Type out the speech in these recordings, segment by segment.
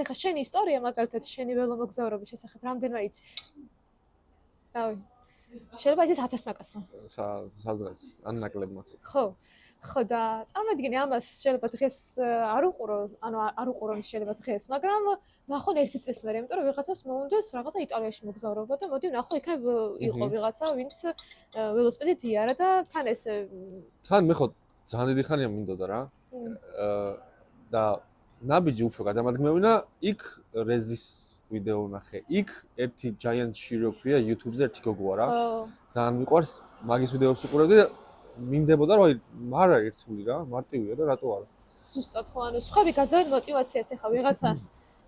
ხა შენი ისტორია მაგალითად შენი ველომოგზაურობის შესახებ რამდენმა იცის? რავი. შეიძლება იცის 1000 მაგაცმა. საზღაც ან ნაკლებმაც. ხო და წარმოვიდგინე ამას შეიძლება დღეს არ უყურო, ანუ არ უყურონ შეიძლება დღეს, მაგრამ ნახონ ერთი წლის მერე, იმიტომ რომ ვიღაცას მოუნდეს რაღაცა იტალიაში მოგზაურობა და მოდი ნახო იქნებ იყო ვიღაცა, ვინც ველოსიპედით იარა და თან ეს თან მე ხო ძალიან დიდი ხანია მინდოდა რა. და ნაბიჯი უფრო გადამადგმევინა, იქ რეზის ვიდეო ვნახე. იქ ერთი giant Cherokee YouTube-ზე ერთი გოგო არა. ძალიან მიყვარს მაგის ვიდეოებს უყურებდი და მინდებოდა რომ არა ერთული რა, მარტივია და რატო არა. ზუსტად ხო, ანუ სხვები გაზავენ мотиваციას ეხა ვიღაცას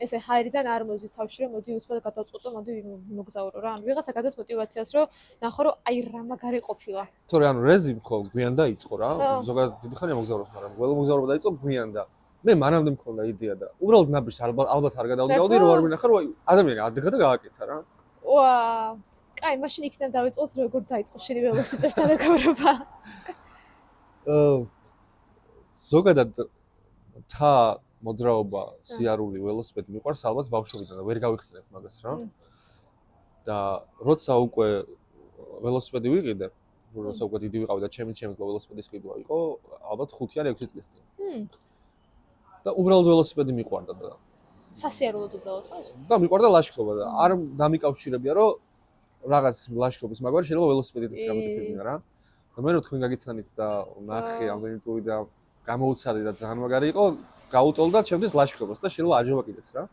ესე ჰაერიდან არ მოზის თავში რომ მოდი უცბად გადავწყვეტო, მოდი მოგზაურო რა. ანუ ვიღაცა გაზავს мотиваციას რომ ნახო რომ აი რა მაგარი ყოფილა. თორე ანუ რეზი ხო გვიან დაიწყო რა. ზოგადად დიდი ხანია მოგზაურობს, მაგრამ ველომოგზაურობა დაიწყო გვიან და მე მანამდე მქონდა იდეა და უბრალოდ ნაბიჯს ალბათ არ გადავდივდი რომ არ მინახა რომ ადამიანი ადგა და გააკეთა რა. ვა კაი, მაშინ იქიდან დავიწყოთ როგორ დაიწყო შენი ველოსიპედთან მეგობრობა. ზოგადად თა მოძრაობა, სიარული, ველოსიპედი მიყვარს ალბათ ბავშვობიდან და ვერ გავიხსენებ მაგას რა. და როცა უკვე ველოსიპედი ვიყიდე, როცა უკვე დიდი ვიყავი და ჩემს ველოსიპედის ყიდვა იყო, ალბათ 5 ან 6 წლის წინ. და უბრალოდ ველოსიპედი მიყვარდა და სასიარულოდ უბრალოდ ხო? და მიყვარდა ლაშქრობა და არ დამიკავშირებია რომ რაღაც ლაშქრობის მაგვარი შეიძლება ველოსიპედითაც გამიგფირდნა რა. და მე რო თქვენ გაგიცანით და ნახე ამდენი ტური და გამოუცადე და ძალიან მაგარი იყო, გაუტოლდა ჩემთვის ლაშქრობას და შეიძლება აჯობა კიდეც რა.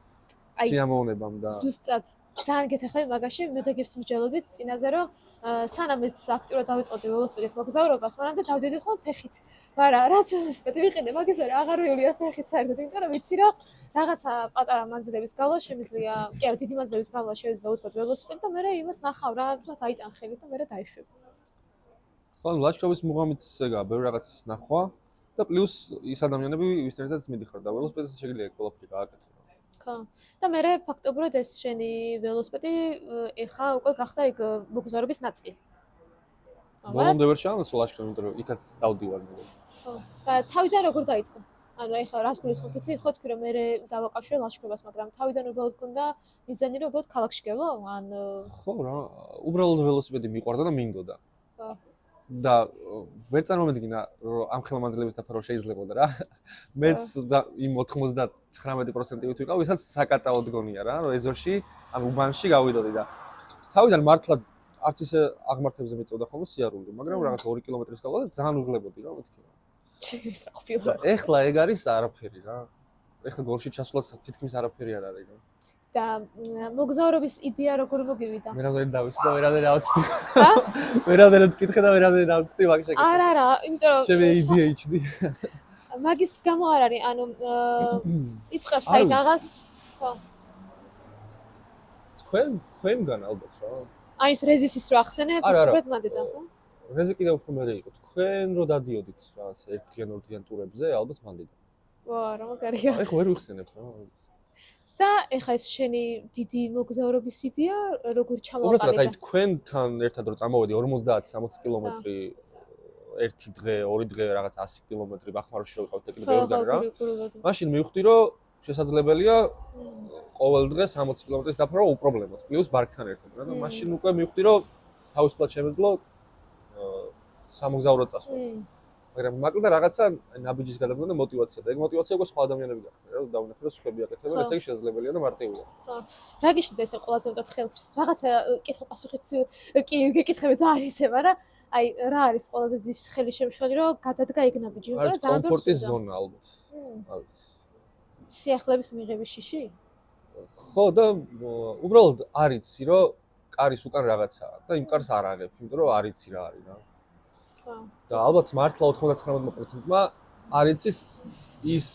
სიამოვნებამ და ზუსტად ძალიან გეთახები მაგაში მე და გებს მსჯელობდით წინაზე რომ სანამ ეს აქტიურად დავიწყოდი ველოსიპედით მოგზაურობას, მანამდე დავდიოდი ხოლმე ფეხით. მაგრამ რაც ველოსიპედი ვიყიდე, მაგის არა აღარ ვივლია ფეხით საერთოდ, იმიტომ რომ ვიცი რომ რაღაცა პატარა მანძილების გავლა შემიძლია, კი არა დიდი მანძილების გავლა შეიძლება უცბად ველოსიპედი და მე იმას ნახავ რა, თუნდაც აიტან ხელით და მე დაიშვებ. ხო, ლაშქრობის მუღამით ეგაა, ბევრი რაღაც ნახვა და პლუს ის ადამიანები ვისთანაც მიდიხარ და ველოსიპედს შეიძლება ყველაფერი გააკეთო. ხო. და მე ფაქტობრივად ეს შენი ველოსიპედი ეხა უკვე გახდა იქ მოგზაურობის ნაწილი. ბოლომდე ვერ ჩაანაცვლა ლაშქრობა, იმიტომ რომ იქაც დავდივარ მე. ხო. და თავიდან როგორ დაიწყო? ანუ ეხა რას გულისხმობ, იცი, ხო თქვი რომ მე დავაკავშირე ლაშქრობას, მაგრამ თავიდან უბრალოდ გქონდა მიზანი რომ უბრალოდ ქალაქში გევლო? ან ხო რა, უბრალოდ ველოსიპედი მიყვარდა და მინდოდა. ხო. და ვერ წარმოვიდგინა რომ ამ ხელმანძილების დაფარო შეიძლებოდა რა. მეც იმ 99%-ით ვიყავ, ვისაც საკატაოდ გონია რა, რომ ეზოში, ან უბანში გავიდოდი და თავიდან მართლა არც ისე აღმართებზე მიწოდა ხოლმე სიარული, მაგრამ რაღაც 2 კილომეტრის გავლა და ძალიან უღლებოდი რა, მეთქი. ეს რა ყოფილა. ეხლა ეგ არის არაფერი რა. ეხლა გორში ჩასვლაც თითქმის არაფერი არ არის რა. და მოგზაურობის იდეა როგორ მოგივიდა? მე რამდენი დავიცი და ვერამდენ ავწდი. ჰა? ვერამდენ ვკითხე და ვერამდენ ავწდი მაგ შეკეთებას. არა, იმიტომ რომ ჩემი იდეა იჩდი. მაგის გამო არ არის, ანუ იწყებს აი რაღაც, ხო. თქვენგან ალბათ რა. აი ეს რეზისის რო ახსენე, ფაქტობრივად მანდიდან, ხო? რეზი კიდევ უფრო მერე იყო. თქვენ რო დადიოდით რაღაც ერთგიან ორგიან ტურებზე, ალბათ მანდიდან. ვა, რა მაგარია. ეხლა ვერ ვიხსენებ რა. და ეხა ეს შენი დიდი მოგზაურობის იდეა როგორ ჩამოაყალიბა? უბრალოდ აი თქვენთან ერთად რო წამოვედი 50-60 კილომეტრი ერთი დღე, ორი დღე რაღაც 100 კილომეტრი ბახმაროში რო ვიყავთ ეკრიბეოდან რა. მაშინ მივხვდი რომ შესაძლებელია ყოველ დღე 60 კილომეტრის დაფარვა უპრობლემოდ, პლუს ბარგთან ერთად რა. და მაშინ უკვე მივხვდი რომ თავისუფლად შემეძლო სამოგზაურო წასვლაც. მაგრამ მაკლდა რაღაცა ნაბიჯის გადადგმა და мотиваცია და ეგ мотиваცია უკვე სხვა ადამიანები გახდა რა, დავნახე რომ სხვები აკეთებენ, ესე იგი შესაძლებელია და მარტივია. ხო. რა გიშლით ესე ყველაზე მეტად ხელს? რაღაცა კითხვა-პასუხიც კი გეკითხები ძალიან ისე, მაგრამ აი რა არის ყველაზე დიდი ხელი შემშალი რომ გადადგა ეგ ნაბიჯი, იმიტომ რომ ძალიან ბევრს კომფორტის ზონა ალბათ. ალბათ. სიახლეების მიღების შიში? ხო და უბრალოდ არიცი რომ კარის უკან რაღაცაა და იმ კარს არ აღებ, იმიტომ რომ არიცი რა არის რა. და ალბათ მართლა 99%-მა არიცის ის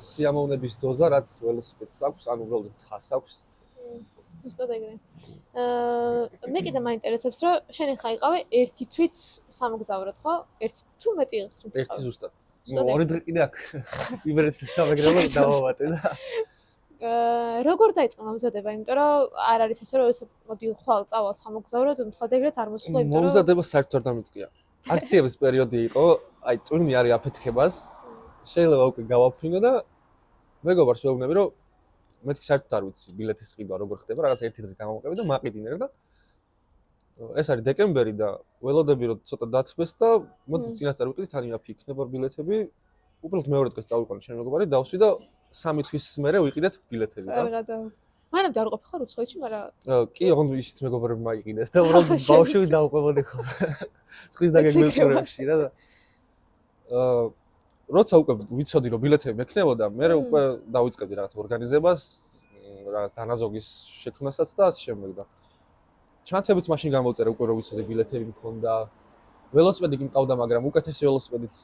სიამოვნების დოზა, რაც ველოსიპედს აქვს, ან უბრალოდ თას აქვს. ზუსტად ეგრე. მე კიდე მაინტერესებს, რომ შენ ხა იყავი ერთი თვით სამოგზაუროდ, ხო? ერთი თუ მეტი ხით. ერთი ზუსტად. ორი დღე კიდე აქ. იმერეთში სამეგრელო დავავატე და როგორ დაიწყო მომზადება? იმიტომ რომ არ არის ესე რომ მოდი ხვალ წავალ სამოგზაუროდ, მთლად ეგრეც არ მოსულა, იმიტომ რომ მომზადება საერთოდ არ დამიწყია. აქციების პერიოდი იყო, აი ტურნი არის აფეთქებას. შეიძლება უკვე გავაფრინო და მეგობარს ვეუბნები რომ მეთქი საერთოდ არ ვიცი ბილეთის ყიდვა როგორ ხდება, რაღაც ერთი დღე გამოვყევი და მაყიდინე და ეს არის დეკემბერი და ველოდები რომ ცოტა დაცვეს და მოდი წინასწარ ვიყიდი თან იმაფი იქნება ბილეთები. უბრალოდ მეორე დღეს წავიყვანე ჩემი მეგობარი, დავსვი და 3 თვის მერე ვიყიდეთ ბილეთები რა. კარგადა. მანამდე არ უყოფი ხარ უცხოეთში, მაგრამ კი, ოღონდ ისიც მეგობრებმა მაიყიდეს და უბრალოდ ბავშვი დავყვებოდი ხოლმე. სხვის დაგეგმილ პროექტში რა და როცა უკვე ვიცოდი რომ ბილეთები მექნებოდა, მე უკვე დავიწყებდი რაღაც ორგანიზებას, რაღაც დანაზოგის შექმნასაც და ასე შემდეგ და ჩანთებიც მაშინ გამოვწერე უკვე რომ ვიცოდი ბილეთები მქონდა. ველოსიპედი კი მყავდა, მაგრამ უკეთესი ველოსიპედიც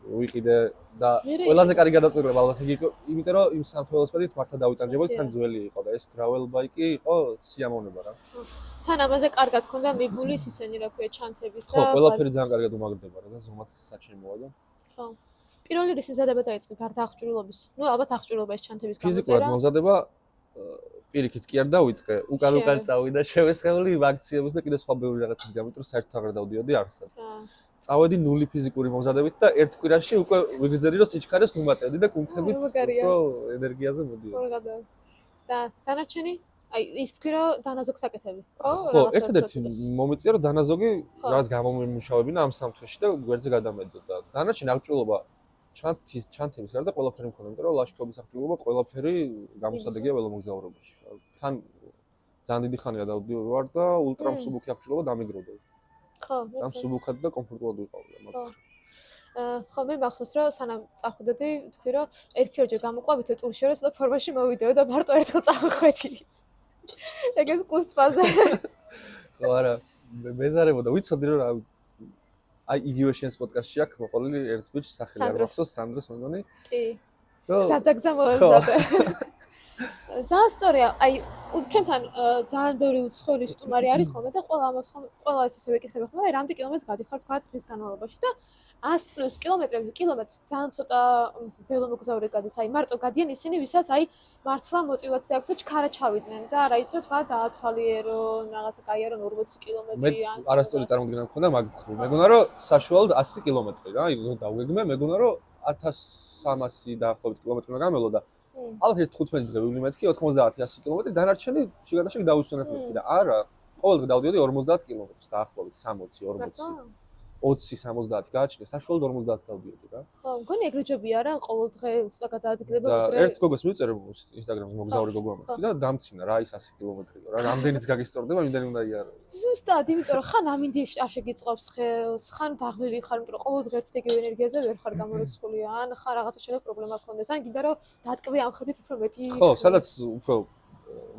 ვიყიდე და ყველაზე კარგი გადაწყვეტილება ალბათ იგი იყო, იმიტომ რომ იმ სამთ ველოსიპედით მართლა დავიტანჯებოდი, თან ძველი იყო და ეს gravel bike იყო სიამოვნება რა. თან ამაზე კარგად ქონდა მიბულის ისენი რა ქვია ჩანთების და ხო, ყველაფერი ძალიან კარგად უმაგრდება რა და ზომაც საჩემოა და ხო. პირველი რის მზადება დაიწყე გარდა აღჭურვილობის. ნუ ალბათ აღჭურვილობა ეს ჩანთების გამოწერა. ფიზიკურად მომზადება პირიქით კი არ დავიწყე, უკან წავიდა შევესხეული იმ აქციების და კიდე სხვა ბევრი რაღაცის გამო, რომ საერთოდ აღარ დავდიოდი არსად. წავედი ნული ფიზიკური მომზადებით და ერთ კვირაში უკვე ვიგრძელი რომ სიჩქარეს ვუმატებდი და კუნთებით უფრო ენერგიაზე მოდიოდი. და დანარჩენი? აი ის თქვი რომ დანაზოგს აკეთები. ხო, ერთადერთი მომიწია რომ დანაზოგი რაღაც გამომიმუშავებინა ამ სამთვეში და გვერდზე გადამედო და დანარჩენი აღჭურვილობა ჩანთების გარდა ყველაფერი მქონდა, იმიტომ რომ ლაშქრობის აღჭურვილობა ყველაფერი გამოსადეგია ველომოგზაურობაში. თან ძალიან დიდი ხანია დავდივარ და ულტრამსუბუქი აღჭურვილობა დამიგროვდა. ხო, ამ სუბუქად და კომფორტულად ვიყავი მაგას. ხო, მე მახსოვს რომ სანამ წახვიდოდი, თქვი რომ ერთი-ორჯერ გამოყვავითო ტურში რომ ცოტა ფორმაში მოვიდეო და მარტო ერთხელ წავხვედი. ეგეც კუსტფაზე. ხო, არა, მეზარებოდა, ვიცოდი რომ აი იგივე შენს პოდკასტში აქვს მოყოლილი ერთ ბიჭს სახელი არ მახსოვს, სანდროს მეგონი. კი. სადაგზა მოემზადე. ძალიან სწორია. აი ჩვენთან ძალიან ბევრი უცხოელი სტუმარი არის ხოლმე და ყველა ეს ისე ვეკითხები ხოლმე, აი რამდენი კილომეტრს გადიხარ თქვა დღის განმავლობაში და 100+ კილომეტრს ძალიან ცოტა ველომოგზაური გადის. აი მარტო გადიან ისინი, ვისაც აი მართლა мотиваცია აქვს, რომ ჩქარა ჩავიდნენ და რა იცი თქვა დაათვალიერო, რაღაცა კაიარო 40 კილომეტრი ან მე არასწორი წარმოდგენა მქონდა მაგ მხრივ. მეგონა რომ საშუალოდ 100 კილომეტრი რა, აი დავგეგმე, მეგონა რომ 1300 დაახლოებით კილომეტრი უნდა გამელო და ალბათ 15 დღე ვივლი მეთქი 90-100 კილომეტრი დანარჩენი შეგადაშეგი დავისვენებ მეთქი და არა ყოველ დღე დავდიოდი 50 კილომეტრს დაახლოებით 60-40 20-70 გააჩნია საშუალოდ 50 დავდიოდი რა. ხო, მგონი ეგრე ჯობია რა ყოველ დღე ცოტა გადაადგილება და ერთ გოგოს მივწერე ინსტაგრამზე მოგზაური გოგო ამეთქი და დამცინა რა ის 100 კილომეტრი რა რამდენიც გაგისწორდება იმდენი უნდა იარო. ზუსტად, იმიტომ რომ ხან ამინდი არ შეგიწყობს ხელს, ხან დაღლილი ხარ, იმიტომ რომ ყოველ დღე ერთ იგივე ენერგიაზე ვერ ხარ გამორიცხული, ან ხან რაღაცა შეიძლება პრობლემა გქონდეს, ან გინდა რომ დატკბე ამ ხედით უფრო მეტი. ხო, სადაც უფრო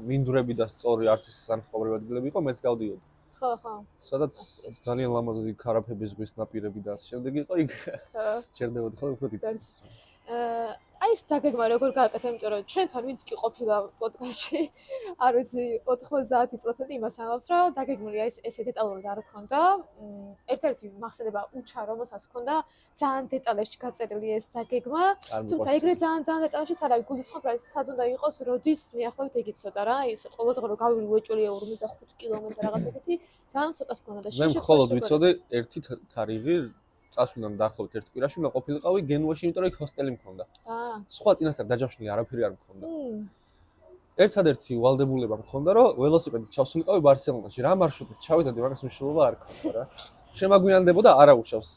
მინდვრები და სწორი არც ის სანახაობრივი ადგილები იყო, მეც გავდიოდი. ხო, ხო. სადაც ძალიან ლამაზი ქარაფების ზღვის ნაპირები და ასე შემდეგ იყო, იქ ჩერდებოდი ხოლმე უფრო დიდ. აი ეს დაგეგმა როგორ გააკეთე, იმიტომ რომ ჩვენთან ვინც კი ყოფილა პოდკასტში, არ ვიცი 90% იმას ამბობს, რომ დაგეგმილი აი ეს დეტალურად არ ქონდა. ერთ-ერთი მახსენდება უჩა, რომელსაც ქონდა ძალიან დეტალებში გაწერილი ეს დაგეგმა, თუმცა ეგრე ძალიან დეტალშიც არ არის გულისხმობ, რა სად უნდა იყოს, როდის მიახლოვით ეგ იცოდა რა, ის ყოველდღე რომ გავილი უეჭველი 45 კილომეტრი რაღაც ეგეთი, ძალიან ცოტას ქონდა და მე მხოლოდ ვიცოდი ერთი თარიღი წასვლიდან დაახლოებით ერთ კვირაში უნდა ყოფილიყავი გენუაში, იმიტომ რომ იქ ჰოსტელი მქონდა. სხვა წინასწარ დაჯავშნილი არაფერი არ მქონდა. ერთადერთი ვალდებულება მქონდა, რომ ველოსიპედით ჩავსულიყავი ბარსელონაში. რა მარშრუტით ჩავიდოდი, მაგას მნიშვნელობა არ ქონდა რა. შემაგვიანდებოდა არაუშავს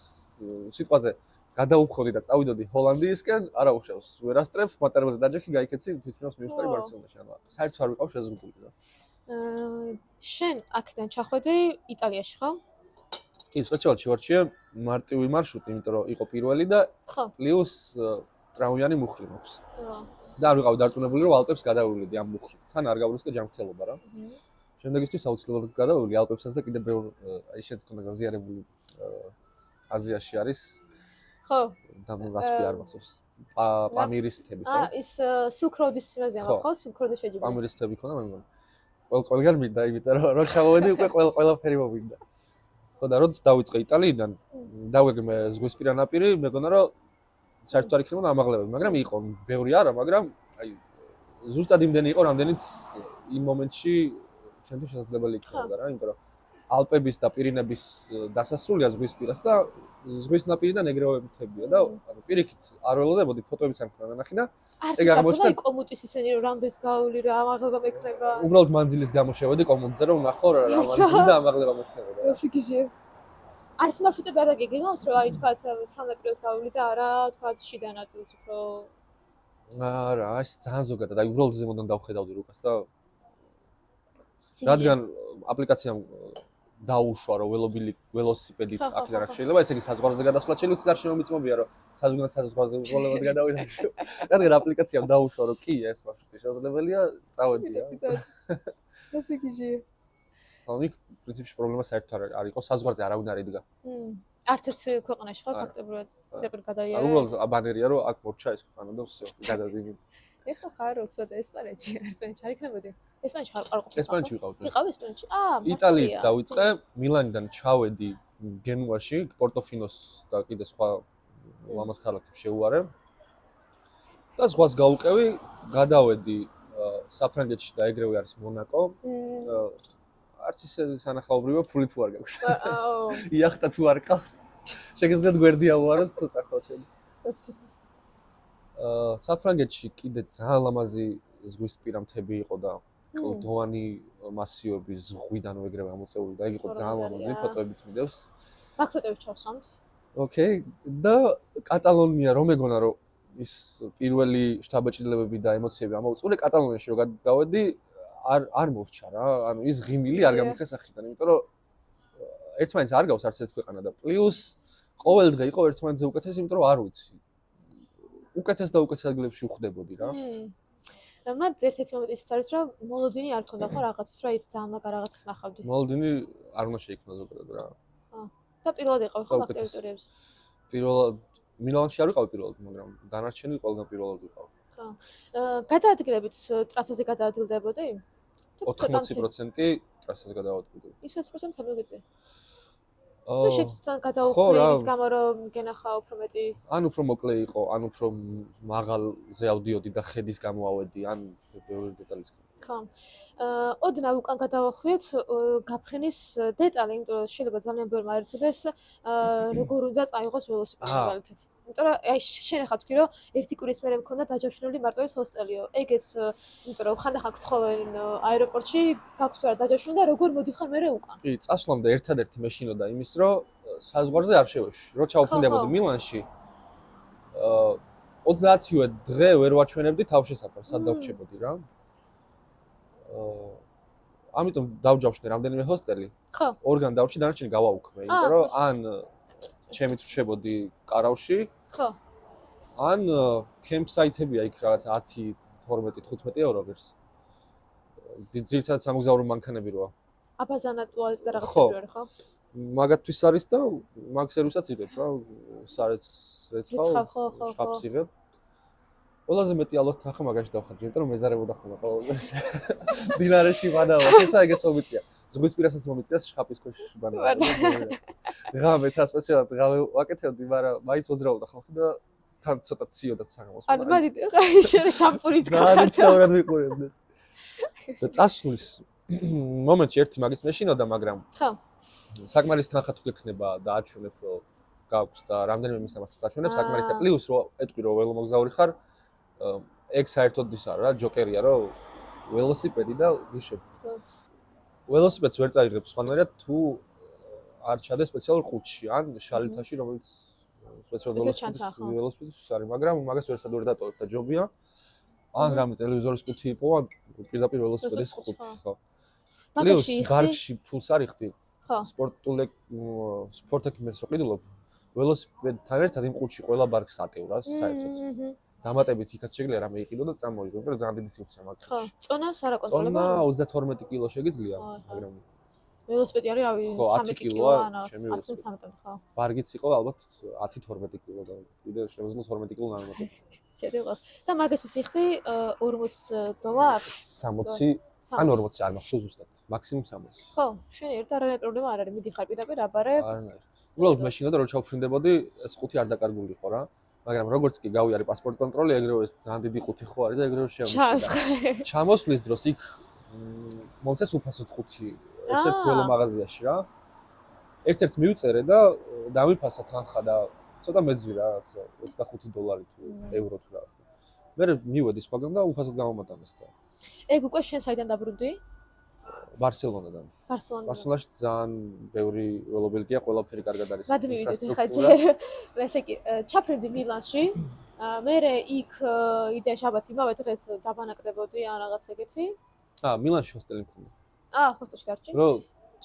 სიტყვაზე გადაუხოდი და წავიდოდი ჰოლანდიისკენ, არაუშავს. ვერასწრებ მატარებელზე დაჯექი, გაიქეცი თვითონაც მივსწარი ბარსელონაში. ანუ საერთოდ არ ვიყავ შეზღუდული რა. შენ აქედან ჩახვედი იტალიაში, ხო? კი, სპეციალურად შევარჩიე მარტივი მარშრუტი, იმიტომ რომ იყო პირველი და პლუს ტრამვიანი მუხლი მაქვს. და არ ვიყავი დარწმუნებული, რომ ალპებს გადავივლიდი ამ მუხლით. თან არ გავრისკე ჯანმრთელობა რა. შემდეგისთვის აუცილებლად გადავივლიდი ალპებსაც და კიდე ბევრ აი შენც ქონდა გაზიარებული აზიაში არის. ხო. და მე რაც კი არ მახსოვს. პამირის მთები ხო? ის Silk Road-ის იმაზე ამბობ ხო? Silk Road-ი შეჯიბე. პამირის მთები ქონდა მე მგონი. ყველგან მინდა, იმიტომ რომ ჩავოვედი უკვე ყველაფერი მომინდა. ხო და როდის დავიწყე იტალიიდან, დავეგმე ზღვისპირა ნაპირი, მეგონა რომ საერთოდ არ იქნებოდა ამაღლებები, მაგრამ იყო ბევრი არა, მაგრამ აი ზუსტად იმდენი იყო, რამდენიც იმ მომენტში ჩვენთვის შესაძლებელი იქნებოდა რა, იმიტომ რომ ალპების და პირინების დასასრულია ზღვისპირას და ზღვის ნაპირიდან ეგრევე მთებია და ანუ პირიქით არ ველოდებოდი ფოტოებიც არ მქონდა ნახი და არც ეგ ის აღმოჩნდა არ კომუტის ისენი რომ რამდენიც გავული რა ამაღლება მექნება. უბრალოდ მანძილის გამო შევედი კომუნდზე რომ ნახო რა მანძილი და ამაღლება მექნება. ესე გიჟე. არც მარშრუტები არ დაგეგმავს რომ აი თქვა სამეტროს გავული და არა თქვა შიდა ნაწილს უფრო არა, ეს ძალიან ზოგადად, აი უბრალოდ ზემოდან დავხედავდი რუკას და რადგან აპლიკაციამ დაუშვა რომ ველოსიპედით აქედან აქ შეიძლება, ესე იგი საზღვარზე გადასვლა შეიძლება, ის არ შემომიწმობია რომ საზღვარგან საზღვარზე უყოლებად გადავიდა. რადგან აპლიკაციამ დაუშვა რომ კი ეს მარშრუტი შესაძლებელია, წავედია. ესე გიჟე. ანუ იქ პრინციპში პრობლემა საერთოდ არ იყო, საზღვარზე არავინ არ იდგა. არც ერთ ქვეყანაში ხო ფაქტობრივად დეპრ გადაიარა. უბრალოდ ბანერია რომ აქ მორჩა ეს ქვეყანა და всё, გადავიდი. ეხლა ხარ უცბად ესპანეთში, ესპანეთში არ იქნებოდი? ესპანეთში ხარ ყოფილი? ესპანეთში ვიყავდი. ვიყავ ესპანეთში? იტალიით დავიწყე, მილანიდან ჩავედი გენუაში, პორტოფინოს და კიდე სხვა ლამაზ ქალაქებს შევუარე. და ზღვას გავუყევი, გადავედი საფრანგეთში და ეგრევე არის მონაკო. არც ისე სანახაობრივია, ფული თუ არ გაქვს. იახტა თუ არ ყავს. შეგიძლიათ გვერდი ავუაროთ თუ წახვალ შენ. საფრანგეთში კიდე ძალიან ლამაზი ზღვისპირა მთები იყო და კლდოვანი მასივები ზღვიდან ეგრევე ამოწეული და ეგ იყო ძალიან ლამაზი, ფოტოებიც მიდევს. მაგ ფოტოებს ჩავსვამთ. ოკეი, და კატალონია რომ მეგონა რომ ის პირველი შთაბეჭდილებები და ემოციები ამოუწურე კატალონიაში რომ გადავედი არ მოვჭა რა, ანუ ის ღიმილი არ გამიქრა სახიდან, იმიტომ რომ ერთმანეთს არ გავს არც ერთ ქვეყანა და პლუს ყოველ დღე იყო ერთმანეთზე უკეთესი, იმიტომ რომ არ ვიცი. უკეთეს და უკეთეს ადგილებში ვხვდებოდი რა. მათ ერთ-ერთი მომენტი ისიც არის, რომ მოლოდინი არ ქონდა ხო რაღაცას, რომ იქ ძალიან მაგარ რაღაცას ნახავდი. მოლოდინი არ უნდა შეიქმნა ზოგადად რა. და პირველად იყავი ხო მაგ ტერიტორიებზე? პირველად მილანში არ ვიყავი პირველად, მაგრამ დანარჩენი ყველგან პირველად ვიყავ. ხო. გადაადგილებით ტრასაზე გადაადგილდებოდი? 80% ტრასაზე გადავადგილდი. ის 20% ამოგიწე. თუ შეცდან გადაუხვი ის გამო რომ გენახა უფრო მეტი ან უფრო მოკლე იყო, ან უფრო მაღალზე ავდიოდი და ხედის გამო ავედი, ან ბევრი დეტალის გამო. ხო. ოდნავ უკან გადავახვიეთ გაფრენის დეტალი, იმიტომ რომ შეიძლება ძალიან ბევრმა არ იცოდეს, როგორ უნდა წაიღოს ველოსიპედი მაგალითად. იმიტომ რომ აი შენ ახლა თქვი რომ ერთი კვირის მერე მქონდა დაჯავშნული მარტო ეს ჰოსტელიო. ეგეც იმიტომ რომ ხანდახან გთხოვენ აეროპორტში, გაქვს თუ არა დაჯავშნული და როგორ მოდიხარ მერე უკან. კი, წასვლამდე ერთადერთი მეშინოდა იმის, რომ საზღვარზე არ შევეში. რო ჩავფრინდებოდი მილანში, 30-ვე დღე ვერ ვაჩვენებდი თავშესაფარს, სად დავრჩებოდი რა. ამიტომ დავჯავშნე რამდენიმე ჰოსტელი. ხო. ორგან დავრჩი, დანარჩენი გავაუქმე, იმიტომ რომ ან ჩემით ვშებოდი კარავში. ხო. ან კემპსაიტებია იქ რაღაც 10, 12, 15 евро ღირს. ძირითადად სამოგზაურო მანქანები როა. აბაზანა ტუალეტი და რაღაცები არის ხო? მაგათთვის არის და მაგ სერვისაც იღებ რა, რეცხავ, ხო. შხაპს იღებ. ყველაზე მეტი ალბათ ახლა მაგაში დავხარჯე, იმიტომ რომ მეზარებოდა ხოლმე ყოველდღე. დინარეში ვადავა, თუმცა ეგეც მომიწია. ზღვისპირასაც მომიწია შხაპის ქვეშ ბანანა. ღამე თა სპეციალურად ღამე ვაკეთებდი, მაგრამ მაინც მოძრაობდა ხალხი და თან ცოტა ციოდა საღამოს. ანუ მადი შენ შამპურით გახარდა. ძალიან ვიყურებდი. და წასვლის მომენტში ერთი მაგის მეშინოდა, მაგრამ ხო. საკმარის თანხა თუ გექნება და აჩვენებ რომ გაქვს და რამდენიმე მისამართს წაჩვენებ საკმარისია პლუს რომ ეტყვი რომ ველომოგზაური ხარ ეგ საერთოდ ის არა რა ჯოკერია რომ ველოსიპედი და ვიშებ ველოსიპედს ვერ წაიღებ სხვანაირად თუ არ ჩადე სპეციალურ ყუთში ან შალითაში რომელიც სპეციალურ ველოსიპედს არის მაგრამ მაგას ვერსად ვერ დატოვებ და ჯობია ან რამე ტელევიზორის ყუთი იყო ან პირდაპირ ველოსიპედის ყუთი ხო პლუს გარში ფულს არ იხდი სპორტ ექიმებს ვყიდულობ ველოსიპედთან ერთად იმ ყუთში ყველა ბარგს ატევრას საერთოდ დამატებით იქაც შეგიძლია რამე იყიდო და წამოვიდო და ძალიან დიდი სივრცეა მაგაში ხო წონას არ აკონტროლებია წონა 32 კილო შეგიძლია მაგრამ ველოსიპედი არის რავი 13 კილო ან 13 ხო ბარგიც იყო ალბათ 10-12 კილო და კიდე შემიძლია 12 კილო ნამდვილად შეიძლება და მაგას ვისიხდი 40 დოლარს 60 ან 40 არ მახსოვს ზუსტად მაქსიმუმ 60 ხო შენ ერთ არანაირი პრობლემა არ არის მიდიხარ პირდაპირ აბარებ არანაირი უბრალოდ მეშინოდა რომ ჩავფრინდებოდი ეს ყუთი არ დაკარგული ხო რა მაგრამ როგორც კი გავიარე პასპორტ კონტროლი ეგრევე ეს ძალიან დიდი ყუთი ხო არის და ეგრევე შემოჩნდა ჩამოსვლის დროს იქ მომწეს უფასოდ ყუთი ერთ-ერთ ველო მაღაზიაში რა ერთ-ერთ მივწერე და დამიფასა თანხა და ცოტა მეძვი რა რაღაც $25 თუ ევრო თუ რაღაც მე მივედი სხვაგან და უფასოდ გამომატანეს და ეგ უკვე შენ საიდან დაბრუნდი? ბარსელონადან. ბარსელონიდან. ბარსელონაში ძალიან ბევრი ველობილი გია, ყველაფერი კარგად არის. მად მივიდეთ ხა ჯერ. ესე იგი, ჩაფრენდი მილანში. მერე იქ იდეა შაბათ იმავე დღეს დაბანაკდებოდი ან რაღაც ეგეთი. მილანში ჰოსტელი მქონდა. ჰოსტელში დარჩი. რომ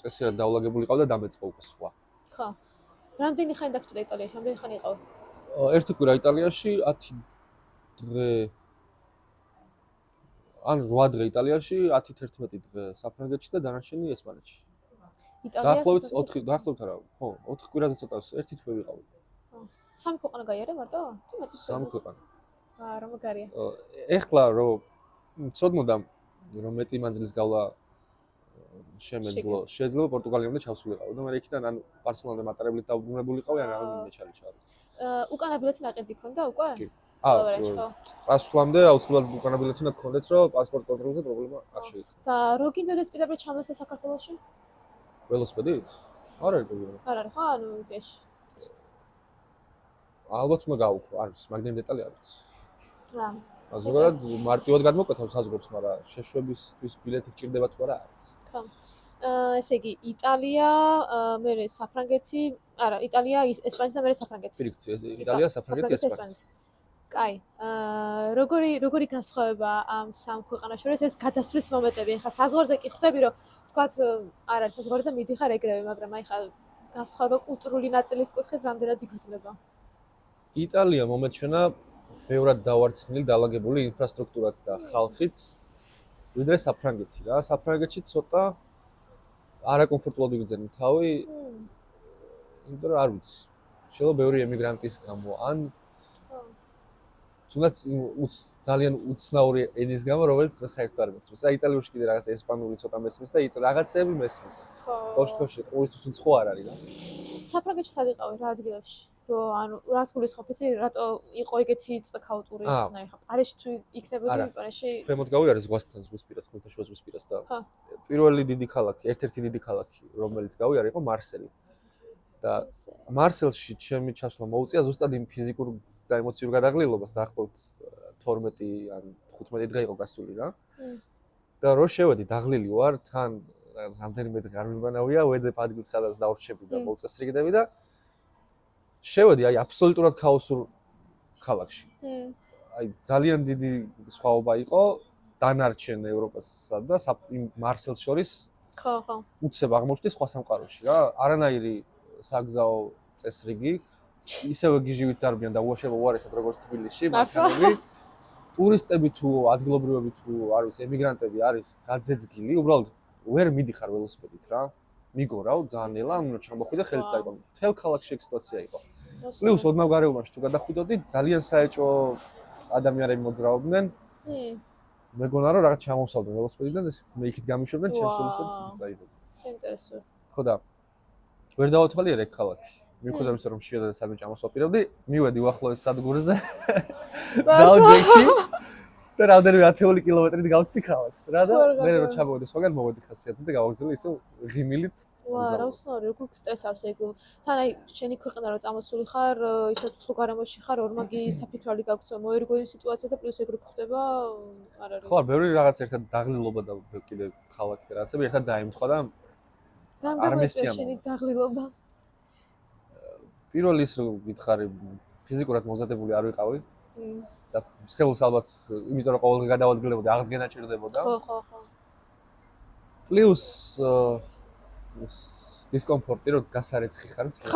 წესიერ დაულაგებული ყავდა დამეწყო უკვე სხვა. ხო. რამდენი ხანი დაგჭირდა იტალიაში? რამდენი ხანი იყავ? ერთი კვირა იტალიაში 10 დღე ან 8 დღე იტალიაში, 10-11 დღე საფრანგეთში და დანარჩენი ესპანეთში. დაახლოებით 4 არა, ხო, 4 კვირაზე ცოტა ერთი თვე ვიყავი. სამი ქვეყანა გაიარე მარტო? თუ მეტი? სამი ქვეყანა. რა მაგარია. ეხლა რომ ცოდმოდა რომ მეტი მანძილის გავლა შეძლო პორტუგალიამდე ჩავსულიყავ და მე იქიდან ან ბარსელონამდე მატარებლით დაუბრუნებულიყავი ან რამე ჩალიჩარის. უკანა ბილეთი ნაკედი ქონდა უკვე? კი. პასუხამდე აუცილებლად უკანა ბილეთი უნდა გქონდეთ, რომ პასპორტ კონტროლზე პრობლემა არ შეიქმნა. და რო გინდოდეს პირდაპირ ჩამოსე საქართველოში? ველოსიპედით? არ არის პრობლემა. არ არის ხო? ანუ იდეაში. ალბათ უნდა გავუქო, არ ვიცი, მაგდენ დეტალი არ ვიცი. ზოგადად მარტივად გადმოკვეთავ საზღვრებს, მაგრამ შეშვებისთვის ბილეთი გჭირდება თუ არა, არ ვიცი. ხო. ესე იგი, იტალია, მერე საფრანგეთი, არა, იტალია, ესპანეთი და მერე საფრანგეთი. პირიქით, იტალია, საფრანგეთი, ესპანეთი. კაი. როგორი განსხვავება ამ სამ ქვეყანას შორის ეს გადასვლის მომენტები? ეხლა საზღვარზე კი ხვდები, რომ თქვათ არ არის საზღვარი და მიდიხარ ეგრევე, მაგრამ აი ხა განსხვავება კულტურული ნაწილის კუთხით რამდენად იგრძნობა? იტალია მომეჩვენა ბევრად დავარცხნილი დაალაგებული ინფრასტრუქტურით და ხალხით, ვიდრე საფრანგეთი რა. საფრანგეთში ცოტა არაკომფორტულად ვიგრძნები თავი. იმიტომ რომ არ ვიცი. შეიძლება ბევრი ემიგრანტის გამო ან თუნდაც ძალიან უცნაური ენის გამო, რომელიც საერთოდ არ მესმის. იტალიურში კიდე რაღაც ესპანური ცოტა მესმის და რაღაცები მესმის. ხო. ყოველთვის ყოველთვის ხო არ არის რა. საფრანგეთში სად იყავი რა ადგილებში? რომ ანუ რას გულისხმობ, იცი, რატო იყო ეგეთი ცოტა ქაოტური ისნაირი ხა. პარიზში თუ იქნებოდი პარიზში? ქვემოთ გავიარე ზღვასთან, ზღვისპირას, ხმელთაშუა ზღვისპირას და პირველი დიდი ქალაქი, ერთ-ერთი დიდი ქალაქი, რომელიც გავიარე იყო მარსელი. და მარსელში ჩემი ჩასვლა მოუწია ზუსტად იმ ფიზიკურ და ემოციურ გადაღლილობას დაახლოებით 12 ან 15 დღე იყო გასული რა. და რო შევედი დაღლილი ვარ, თან რამდენიმე დღე არ მიმანავია, ვეძებ ადგილს სადაც დავრჩები და მოუწესრიგდები და შევედი აი აბსოლუტურად ქაოსურ ქალაქში. აი ძალიან დიდი სხვაობა იყო დანარჩენ ევროპასა და მარსელს შორის. ხო, ხო. უცებ აღმოჩნდი სხვა სამყაროში რა. არანაირი საგზაო წესრიგი, ისევე გიჟივით დარბიან და უაშება უარესად როგორც თბილისში, მანქანები. ტურისტები თუ ადგილობრივები თუ არ ვიცი, ემიგრანტები არის გაძეძგილი, უბრალოდ ვერ მიდიხარ ველოსიპედით რა. მიგორავ ძალიან ნელა, უნდა ჩამოხვიდე ხელით წაიყო. თელ ქალაქში ეგ სიტუაცია იყო. პლუს ოდნავ გარეუბანში თუ გადახვიდოდი, ძალიან საეჭვო ადამიანები მოძრაობდნენ. მეგონა რომ რაღაც ჩამოვსავდნენ ველოსიპედიდან, მე იქით გამიშვებდნენ, ჩემს ველოსიპედს წაიღო. საინტერესოა. ხო და ვერ დავათვალიერე ეგ ქალაქი. მიუხედავად იმისა, რომ შეიძლება და სამი ჩამოსვაპირებდი, მივედი უახლოეს სადგურზე. დავდექი და რამდენიმე 10 კილომეტრით გავსდი ქალაქს რა და მე რო ჩამოვედი სხვაგან მოვედი ხასიათზე და გავაგზავნე ისე ღიმილით. რა უცნაური, როგორ გსტრესავს ეგ. თან აი შენი ქვეყანა რო წამოსული ხარ, ისე თუ გარემოში ხარ, ორმაგი საფიქრალი გაქვს, მოერგო იმ სიტუაცია და პლუს ეგ რო ხდება, არ არის. ხო, ბევრი რაღაც ერთად დაღლილობა და კიდე ქალაქი და რაღაცები ერთად დაემთხვა და არ მესიამოვნებია შენი დაღლილობა. პირველი ის რომ გითხარი, ფიზიკურად მომზადებული არ ვიყავი. და სხეულს ალბათ, იმიტომ რომ ყოველდღე გადავადგილდებოდი, აღდგენა ჭირდებოდა. ხო, ხო, ხო. პლუს დისკომფორტი რომ გასარეცხი ხარ თქო.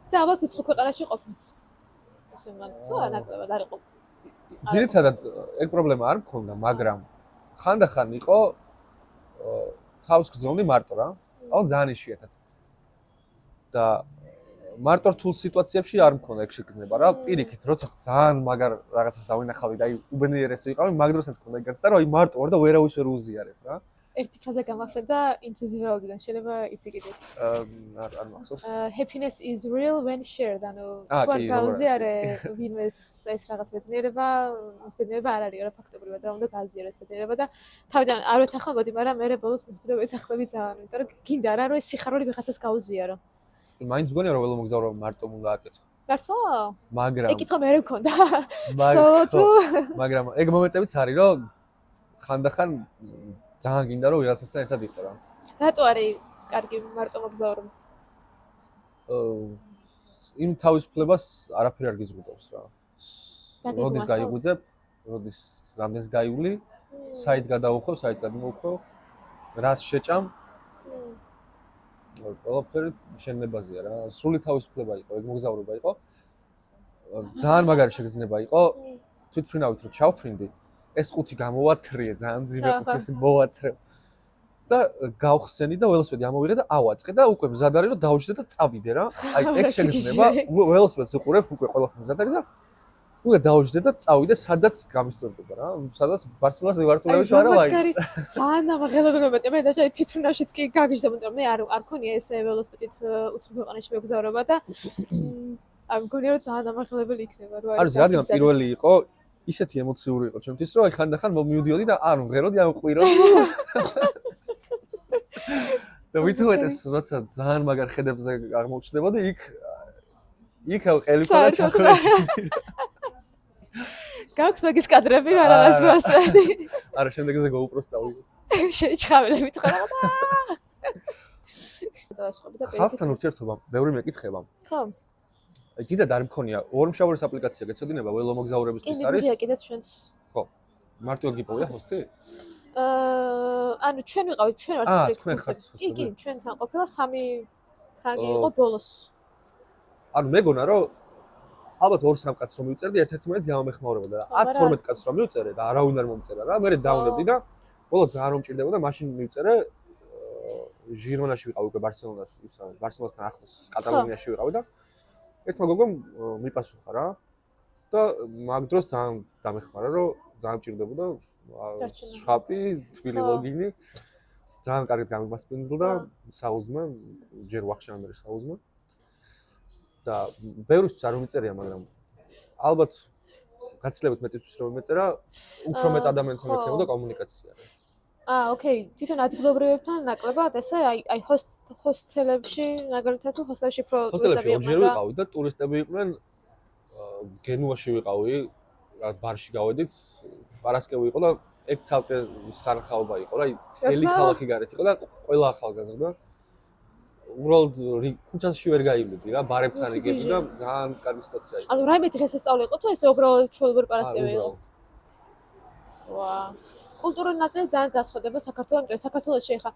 და ალბათ უცხო ქვეყანაში ყოფნიც. ესე მაგ თუ არ ნაკლებად არ იყო. ძირითადად ეგ პრობლემა არ მქონდა, მაგრამ ხანდახან იყო თავს გრძნობდი მარტო რა. აუ ძალიან იშვიათად. და მარტო რთულ სიტუაციებში არ მქონდა ეგ შეგრძნება რა. პირიქით, როცა ძალიან მაგარ რაღაცას დავინახავი და აი უბნიერესი ვიყავი, მაგ დროსაც მქონდა ეგ განცდა, რომ აი მარტო ვარ და ვერავის ვერ უზიარებ რა. ერთი ფრაზა გამახსენდა ინთუზიალდიდან, შეიძლება იცი კიდეც. არ მახსოვს. Happiness is real when shared. ანუ თუ არ გაუზიარე ვინმეს ეს რაღაც ბედნიერება, ეს ბედნიერება არ არის რა ფაქტობრივად რა უნდა გააზიაროს ბედნიერება და თავიდან არ ვეთანხმებოდი, მაგრამ მე ბოლოს მივხვდი რომ ვეთანხმები ძალიან, იმიტომ რომ გინდა რა რომ ეს სიხარული ვიღაცას გაუზიარო. მაინც მგონია რომ ველომოგზაურობა მარტო უნდა აკეთო. მართლა? მაგრამ ეკითხა მე მქონდა. სოლო თუ მაგრამ ეგ მომენტებიც არის რომ ხანდახან ძალიან გინდა რომ ვიღაცასთან ერთად იყო რა. რატო არის კარგი მარტო მოგზაურობა? იმ თავისუფლებას არაფერი არ გიზღუდავს რა. დაგეგმვა, როდის ხო? გაიგუძებ, როდის რამდენს გაივლი, საით გადავუხევ, საით გადმოვუხევ, რას შეჭამ. ყველაფერი შენებაზეა რა. სრული თავისუფლება იყო, ეგ მოგზაურობა იყო. ძალიან მაგარი შეგრძნება იყო. თვითმფრინავით რომ ჩავფრინდი, ეს ყუთი გამოვათრიე, ძალიან ძიმე ყუთის მოვათრე. და გავხსენი და ველოსიპედი ამოვიღე და ავაწყე და უკვე მზად არის რომ დავჯდე და წავიდე რა. აი ეგ შეგრძნება, ველოსიპედს უყურებ უკვე ყველაფერი მზად არის და უკვე დავჯდე და წავიდე სადაც გამისწორდება რა. სადაც ბარსელონას ვარტულებით არა ვაი. ძალიან ამაღლებელი მომენტია. მე დაჭა თვითმფრინავშიც კი გაგიჟდა, მაგრამ მე არ მქონია ეს ველოსიპედით უცხო ქვეყანაში მოგზაურობა და აი მგონია რომ ძალიან ამაღლებელი იქნება რა. არის რადგან პირველი იყო ისეთი ემოციური იყო ჩემთვის რომ აი ხანდახან მივდიოდი და არ ვღეროდი ამ ყვიროს. და ვითხოვეთ ეს როცა ძალიან მაგარ ხედებზე აღმოჩნდებოდი იქ ყელიფა და ჩახვედი. გაქვს მაგის კადრები არას ვასწრებდი. არა შემდეგზე GoPro-ს წავიღე. შეიჩხავილებით ხო რაღაცა. ხალხთან ურთიერთობა ბევრი მეკითხება. ხო. კიდევ არ მქონია ორმშავორის აპლიკაცია გეცოდინება ველო მოგზაურებისთვის არის? იმედია კიდეც ჩვენც. ხო. მარტივად გიპოვია ჰოსტი? ანუ ჩვენ ვიყავით, ჩვენ ვართ პროექტის. კი, ჩვენთან ყოფილა 3 ფრანგი იყო ბოლოს. ანუ მეგონა რომ ალბათ 2-3 კაცს რომ მივწერდი, ერთ-ერთმანეთს გამომეხმაურებოდა და 10-12 კაცს რომ მივწერე და არავინ არ მომწერა რა. მე დავნებდი და ბოლოს ძალიან რომ მჭირდებოდა, მაშინ მივწერე ჟირონაში ვიყავი უკვე ბარსელონაში, ისა ბარსელონასთან ახლოს კატალონიაში ვიყავი და ერთმა გოგომ მიპასუხა რა. და მაგ დროს ძალიან დამეხმარა რომ ძალიან მჭირდებოდა შხაპი, თბილი ლოგინი. ძალიან კარგად გამიმასპინძლდა საუზმე, ჯერ ვახშა ამერი საუზმე. და ბევრისთვის არ მომიწერია, მაგრამ ალბათ გაცილებით მეტისთვის რომ მეწერა, უფრო მეტ ადამიანთან მექნებოდა კომუნიკაცია. ოკეი, თვითონ ადგილობრივებთან ნაკლებად ესე აი ჰოსტელებში, მაგალითად თუ ჰოსტელში უფრო ტურისტები იყვნენ. ჯერ ვიყავი და ტურისტები იყვნენ. გენუაში ვიყავი, ბარში გავედით, პარასკევი იყო და ეგ ცალკე სანახაობა იყო რა, მთელი ქალაქი გარეთ იყო და ყველა ახალგაზრდა. უბრალოდ ქუჩაში ვერ გაივლიდი რა, ბარებთან იგები და ძალიან კარგი სიტუაცია იყო. ანუ რაიმე დღესასწაული იყო თუ ესე უბრალოდ ჩვეულებრივი პარასკევი იყო? ვა. კულტურული ნაწილი ძალიან გასხვდება საქართველოს, იმიტომ საქართველოში ეხა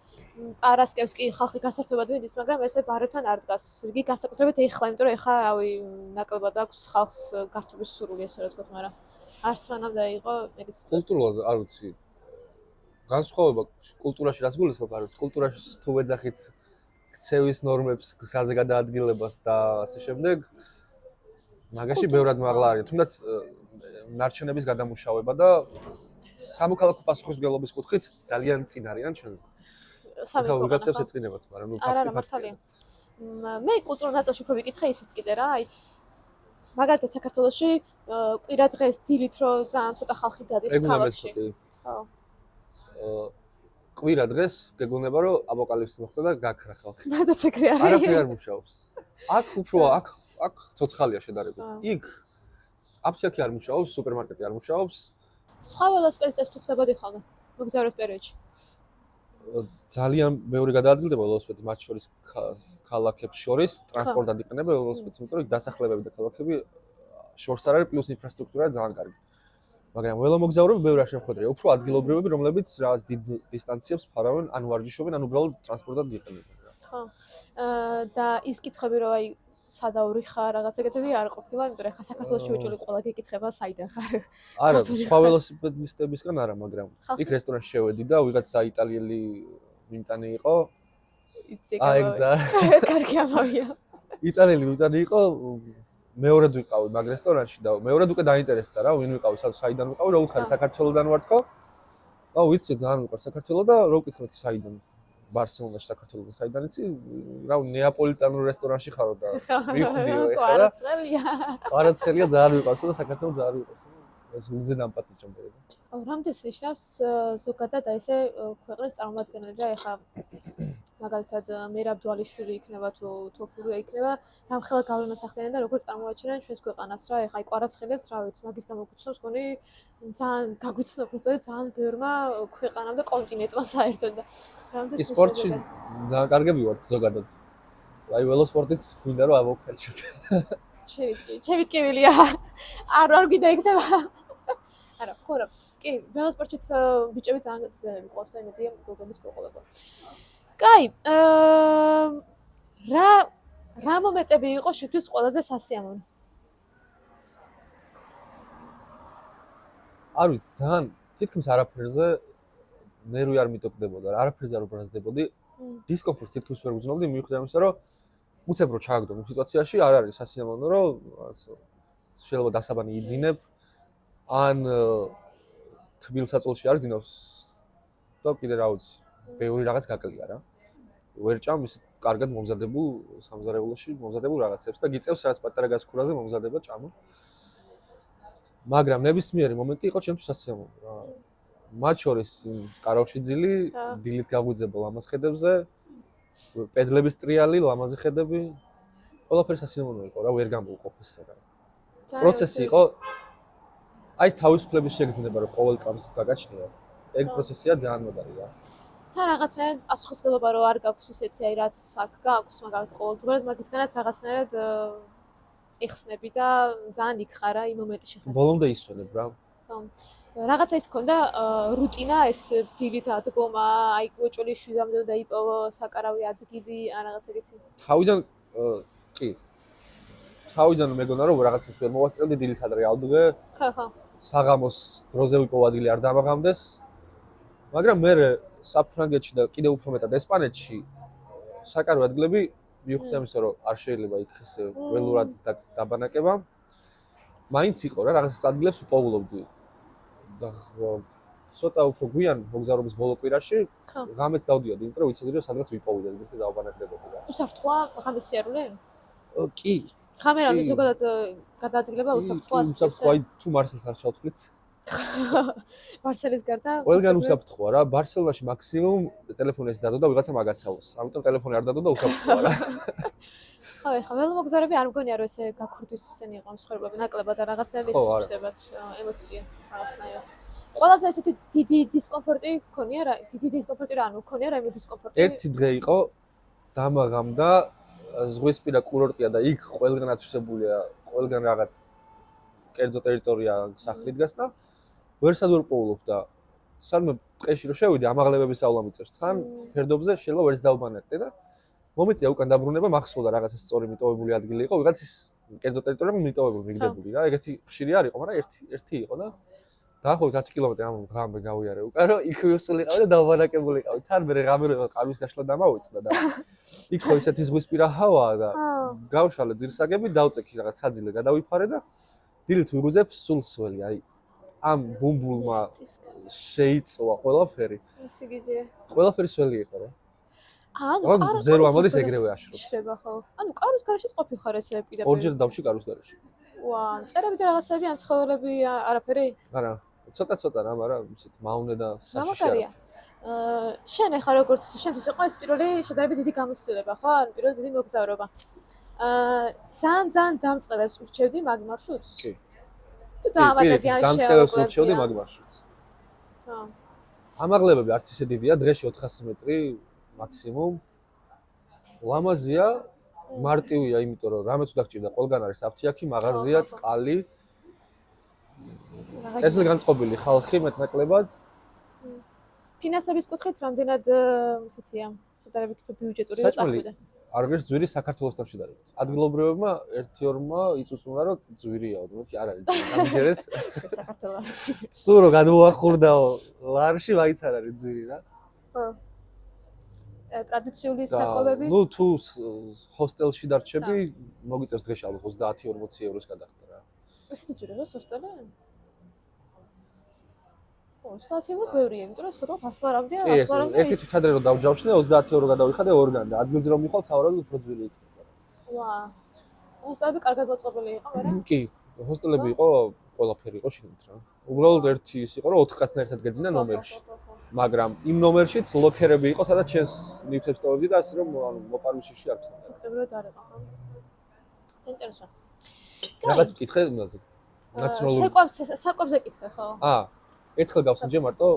პარასკევს კი ხალხი გასართობად მიდის, მაგრამ ესე ბარებთან არ დგას. იგი განსაკუთრებით ეხლა, იმიტომ რომ ეხა რავი ნაკლებად აქვს ხალხს გართობის სურვილი ესე რა თქმა უნდა, მაგრამ არც მანამდე იყო ეგეთი სიტუაცია. კულტურულად არ ვიცი. განსხვავება კულტურაში რას გულისხმობ, არ ვიცი. კულტურაში თუ ვეძახით ქცევის ნორმებს, გზაზე გადაადგილებას და ასე შემდეგ, მაგაში ბევრად მაღლა არის. თუნდაც ნარჩენების გადამუშავება და სამოქალაქო პასუხისმგებლობის კუთხით ძალიან წინ არიან ჩვენზე. სამი ვიღაცებს ეწყინებათ, მაგრამ ნუ არა, მართალია. მე კულტურულ ნაწილში უფრო ვიკითხე ისიც კიდე რა, აი მაგალითად საქართველოში კვირა დღეს დილით რო ძალიან ცოტა ხალხი დადის ქალაქში. ხო. კვირა დღეს გეგონება რომ აპოკალიფსი მოხდა და გაქრა ხალხი. მადაც ეგრე არის. არაფერი არ მუშაობს. აქ უფრო აქ ცოცხალია შედარებით. იქ აფსიაქი არ მუშაობს, სუპერმარკეტი არ მუშაობს. სხვა ველოსიპედისტებს თუ ხდებოდი ხოლმე მოგზაურობის პერიოდში? ძალიან ბევრი გადაადგილდება ველოსიპედი მათ შორის ქალაქებს შორის, ტრანსპორტად იყენება ველოსიპედს, იმიტომ რომ დასახლებები და ქალაქები შორს არ არის, პლუს ინფრასტრუქტურა ძალიან კარგი. მაგრამ ველომოგზაურები ბევრი არ შემოხვედრია, უფრო ადგილობრივები, რომლებიც რაღაც დიდ დისტანციებს ფარავენ, ან ვარჯიშობენ, ან უბრალოდ ტრანსპორტად იყენებენ რა. ხო. და ის კითხები რომ აი სადაური ხარ, რაღაც ეგეთები არ ყოფილა, იმიტომ რომ ხა საქართველოს შეუჭული ყველა გეკითხება საიდან ხარ. არა, სხვა ველოსიპედისტებისგან არა, მაგრამ იქ რესტორანში შევედი და ვიღაცა იტალიელი მიმტანი იყო. იცი აი გზა. კარგი ამავია. იტალიელი მიმტანი იყო, მეორედ ვიყავი მაგ რესტორანში და მეორედ უკვე დაინტერესდა რა, ვინ ვიყავი, საიდან ვიყავი, რო უთხარი საქართველოსდან ვარ თქო. აუ ვიცი, ძალიან მიყვარს საქართველო და რო ვკითხოთ საიდან. ბარსელონაში საქართველოს საიდან იცი, რა ნეაპოლიტანურ რესტორანში ხარო და მივხვდიო ეხლა. კვარაცხელია ძალიან ვიყავსო და საქართველოს ძალიან ვიყავსო. ეს უძე დამპატიჭებდა. რამდენს ნიშნავს ზოგადად აი ესე ქვეყნის წარმომადგენელი რა ეხლა მაგალითად მერაბ დვალიშვილი იქნება თუ თოფურია იქნება, რამ ხელა გავლენას ახდენენ და როგორ წარმოაჩენენ ჩვენს ქვეყანას რა, ეხა აი კვარაცხელეს რა ვიცი, მაგის გამო გვცნობს მგონი ძალიან გაგვიცნობს, უბრალოდ ძალიან ბევრმა ქვეყანამ და კონტინენტმა საერთოდ და რამდენი სპორტში ძალიან კარგები ვართ ზოგადად. აი ველოსპორტიც გვინდა რომ ავოქალჩოთ. ჩემი ტკივილია. არ გინდა იქნება. არა, ხო რა. კი, ველოსპორტშიც ბიჭები ძალიან ძლიერი ყავს და იმედია გოგონებს გვეყოლება. კაი, რა მომენტები იყო შეგთვის ყველაზე სასიამოვნო? არ ვიცი, ძალიან თითქმის არაფერზე ნერვი არ მიტოვდებოდა, არაფერზე არ უბრაზდებოდი. დისკომფორტს თითქმის ვერ ვგრძნობდი, მიუხედავად იმისა, რომ უცებ რო ჩააგდო იმ სიტუაციაში, არ არის სასიამოვნო, რომ შეიძლება დასაბანი იძინებ, ან თბილ საწოლში არ ძინავს და კიდე რა ვიცი, ბევრი რაღაც გაკლია რა. ვერ ჭამ ის კარგად მომზადებულ სამზარეულოში მომზადებულ რაღაცებს და გიწევს რაღაც პატარა გასქურაზე მომზადება ჭამა. მაგრამ ნებისმიერი მომენტი იყო ჩემთვის სასიამოვნო რა. მათ შორის კარავში ძილი, დილით გაგვიძება ლამაზ ხედებზე, პედლების ტრიალი, ლამაზი ხედები, ყველაფერი სასიამოვნო იყო რა, ვერ გამოვყოფეს რა. პროცესი იყო აი ეს თავისუფლების შეგრძნება რომ ყოველ წამს გაგაჩნია. ეგ პროცესია ძალიან მაგარი რა. თან რაღაცნაირად პასუხისმგებლობა რო არ გაქვს ისეთი აი რაც აქ გაქვს მაგალითად ყოველდღურად მაგისგანაც რაღაცნაირად იხსნები და ძალიან იქხარა იმ მომენტში ხარ. ბოლომდე ისვენებ რა. ხო. რაღაცა ის ქონდა რუტინა ეს დილით ადგომა, აი გოჭოლის 7-მდე დაიპოვო საკარავი ადგილი, ან რაღაც ეგეთი. თავიდან კი. თავიდან მეგონა რომ რაღაცებს ვერ მოვასწრებდი დილით ადრე ავდგე. ხო, ხო. საღამოს დროზე ვიპოვო ადგილი არ დამაღამდეს. მაგრამ მე საფრანგეთში და კიდევ უფრო მეტად ესპანეთში საკარო ადგილები მიუხედავად იმისა რომ არ შეიძლება იქ ესე ველურად დაბანაკება. მაინც იყო რა რაღაც ადგილებს უპოულობდი. და ცოტა უფრო გვიან მოგზაურობის ბოლო კვირაში ღამეს დავდიოდი, იმიტომ რომ ვიცოდი რომ სადღაც ვიპოვიდე და ესე დავაბანაკდებოდი რა. უსაფრთხოა ღამის სიარული? კი. ღამე რამე ზოგადად გადაადგილება უსაფრთხოა? უსაფრთხოა თუ მარსელს არ ჩავთვლით. მარსელის გარდა? ყველგან უსაფრთხოა რა. ბარსელონაში მაქსიმუმ ტელეფონი ეს დადო და ვიღაცა მაგაცაოს. ამიტომ ტელეფონი არ დადო და უსაფრთხოა რა. ხო, ეხლა ველომოგზაურები არ მგონია რომ ესე გაქურთვის ისენი იყო მსხვერპლები ნაკლებად და რაღაცნაირად ისუჩდებათ ემოცია რაღაცნაირად. ყველაზე ესეთი დიდი დისკომფორტი გქონია რა? დიდი დისკომფორტი რა, ანუ გქონია რა იმ დისკომფორტი? ერთი დღე იყო დამაღამდა ზღვისპირა კურორტია და იქ ყველგან ათვისებულია, ყველგან რაღაც კერძო ტერიტორია სახლი დგას და ვერსად ვერ პოულობ და სადმე ტყეში რო შევიდე ამაღლებების ავლა მიწევს თან ფერდობზე შეიძლება ვერც დავბანაკდე და მომეწია უკან დაბრუნება მახსოვდა რაღაცა სწორი მიტოვებული ადგილი იყო ვიღაცის კერძო ტერიტორია მიტოვებული მიგდებული რა ეგეთი ხშირი არ იყო მაგრამ ერთი იყო და დაახლოებით 10 კილომეტრი ამ ღამე გავიარე უკან რომ იქ ვისულიყავი და დავბანაკებულიყავი თან მე ღამე ყარვის დაშლა დამავიწყდა და იქ ხო ისეთი ზღვისპირა ჰავაა და გავშალე ძირსაგები დავწექი რაღაც საძილე გადავიფარე და დილით ვიგუძებ სულსველი აი ამ ბუმბულმა შეიწვა ყველაფერი ისე გიჯია ყველაფერი სველი იყო რა ანუ კაროს ზერო ამოდის ეგრევე აშრობს შრება ხო ანუ კაროს garaშიც ყოფილხარ ესე პირდაპირ ორჯერ დავში კაროს garaში ვა წერები და რაღაცები ან ცხოველები არაფერი არა ცოტა რა მაგრამ ისეთ მავნე და საშიშია შენ ახლა როგორც შენთვის იყო ეს პირველი შედარებით დიდი გამოცდილება ხო ან პირველი დიდი მოგზაურობა ძალიან დამწყებებს ურჩევდი მაგ მარშრუტს კი თუ დაამატებდი ან დამწყებებს ურჩევდი მაგ მარშრუტს ხო ამაღლებები არც ისე დიდია დღეში 400 მეტრი მაქსიმუმ ლამაზია მარტივია იმიტომ რომ რამე თუ დაგჭირდა ყველგან არის აფთიაქი მაღაზია წყალი ეს განწყობილი ხალხი მეტნაკლებად ფინანსების კუთხით რამდენად ისეთია შედარებით ბიუჯეტური და წახვიდა არგერს ძვირი საქართველოსთან შედარებით ადგილობრივებმა 1-2-მა იწუწუნა რომ ძვირია ოდნავ არ არის გამიჯერეთ საქართველოში სულ რომ გადმოახურდაო ლარში მაინც არ არის ძვირი რა ხო ტრადიციული საკვებები ნუ თუ ჰოსტელში დარჩები მოგიწევს დღეში ალბათ 30-40 ევროს გადახდა რა ესეთი ძვირია რა ჰოსტელი ო 30 ევრო ბევრია იმიტომ რომ ცოტა 100 ლარამდე 100 ლარამდე ერთი თვითადრე რომ დავჯავშნე 30 ევრო გადავიხადე ორგან და ადგილზე რომ მიხვალ სავარაუდოდ უფრო ძვირი იქნება ვა ჰოსტელები კარგად მოწყობილი იყო მაგრამ კი ჰოსტელები იყო ყველაფერი იყო შინით რა უბრალოდ ერთი ის იყო რომ 4 კაცთან ერთად გეძინა ნომერში მაგრამ იმ ნომერშიც ლოქერები იყო, სადაც ჩვენს ნივთებს ტოვებდი და ასე რომ მოპარვიშიში არ ხდება. ფაქტობრივად არ იყო, ხო? საინტერესო. რაღაც მკითხე იმაზე. ნაციონალური საკვებზე კითხე, ხო? ერთხელ გავსინჯე მარტო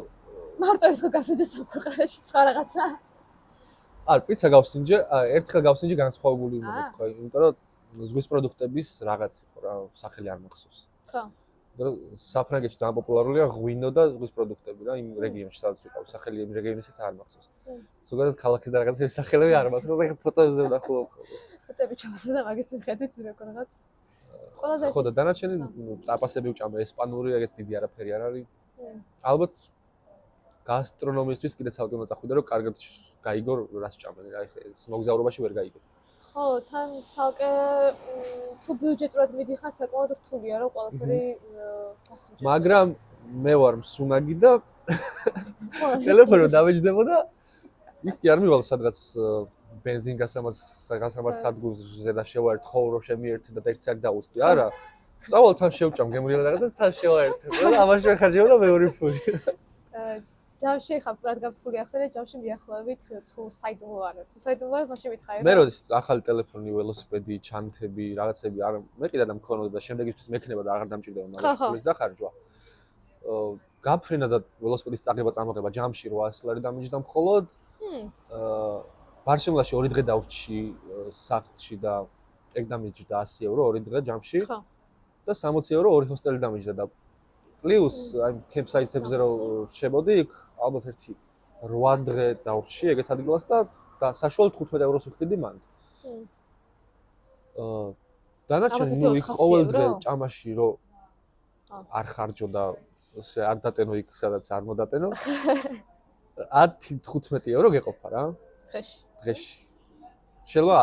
ერთხელ გასინჯე სამყაროში სხვა რაღაცა. პიცა გავსინჯე, ერთხელ გავსინჯე განსხვავებული მეთქვა, იმიტომ რომ ზღვის პროდუქტების რაღაც იყო რა, სახელი არ მახსოვს. ხო. საფრანგეთში ძალიან პოპულარულია ღვინო და ზღვის პროდუქტები რა, იმ რეგიონში სადაც ვიყავ, სახელი იმ რეგიონისაც არ მახსოვს. ზოგადად ქალაქის და რაღაცების სახელები არ მახსოვს, ეხლა ფოტოებზე ვნახულობ. ფოტოები ჩავსვა და მაგის მიხედვით რაღაც ყველაზე ხო და დანარჩენი ტაპასები ვჭამე, ესპანური, ეგეც დიდი არაფერი არ არის. ალბათ გასტრონომისთვის კიდე ცალკე უნდა წახვიდე, რომ კარგად გაიგო რას ჭამენ რა, ეხლა მოგზაურობაში ვერ გაიგო. ხო, თან ცალკე თუ ბიუჯეტურად მიდიხარ, საკმაოდ რთულია რომ ყველაფერი გასინჯოს. მაგრამ მე ვარ მსუნაგი და ტელეფონი დავეჯდებოდა. იქ კი არ მივალ სადღაც ბენზინგასამაც სადგურზე და შევაერთ ხოვრო შემიერთე და ერთი აქ დაუწდი. არა. წავალ თან შევჭამ გემრიელ რაღაცას თან შევაერთ. და ამაში ვეხარჯებოდა მეორე ფული. ჯამში ხა რადგან ფული ახსენე, ჯამში მიახლოებით თუ საიდუმლო არ არის. თუ საიდუმლო არის, მაშინ მითხარი. მე როდის ახალი ტელეფონი, ველოსიპედი, ჩანთები, რაღაცები არ მეყიდა და მქონოდა და შემდეგისთვის მექნება და აღარ დამჭირდება მაგას ფულის დახარჯვა. გაფრენა და ველოსიპედის წაღება წამოღება ჯამში 800 ლარი დამიჯდა მხოლოდ. ბარშემლაში 2 დღე დავრჩი სახლში და ეგ დამიჯდა 100 евро 2 დღე ჯამში. ხო. და 60 евро 2 ჰოსტელი დამიჯდა და პლუს აი კემპსაიტებზე რო რჩებოდი, იქ ალბათ ერთი 8 დღე დავრჩი ეგეთ ადგილას და საშუალოდ 15 ევროს ვიხდიდი მანდ. დანარჩენი ნუ იქ ყოველ დღე ჭამაში რო არ ხარჯო და ესე არ დატენო იქ სადაც არ მოდატენო. 10-15 евро გეყოფა რა. დღეში. შეიძლება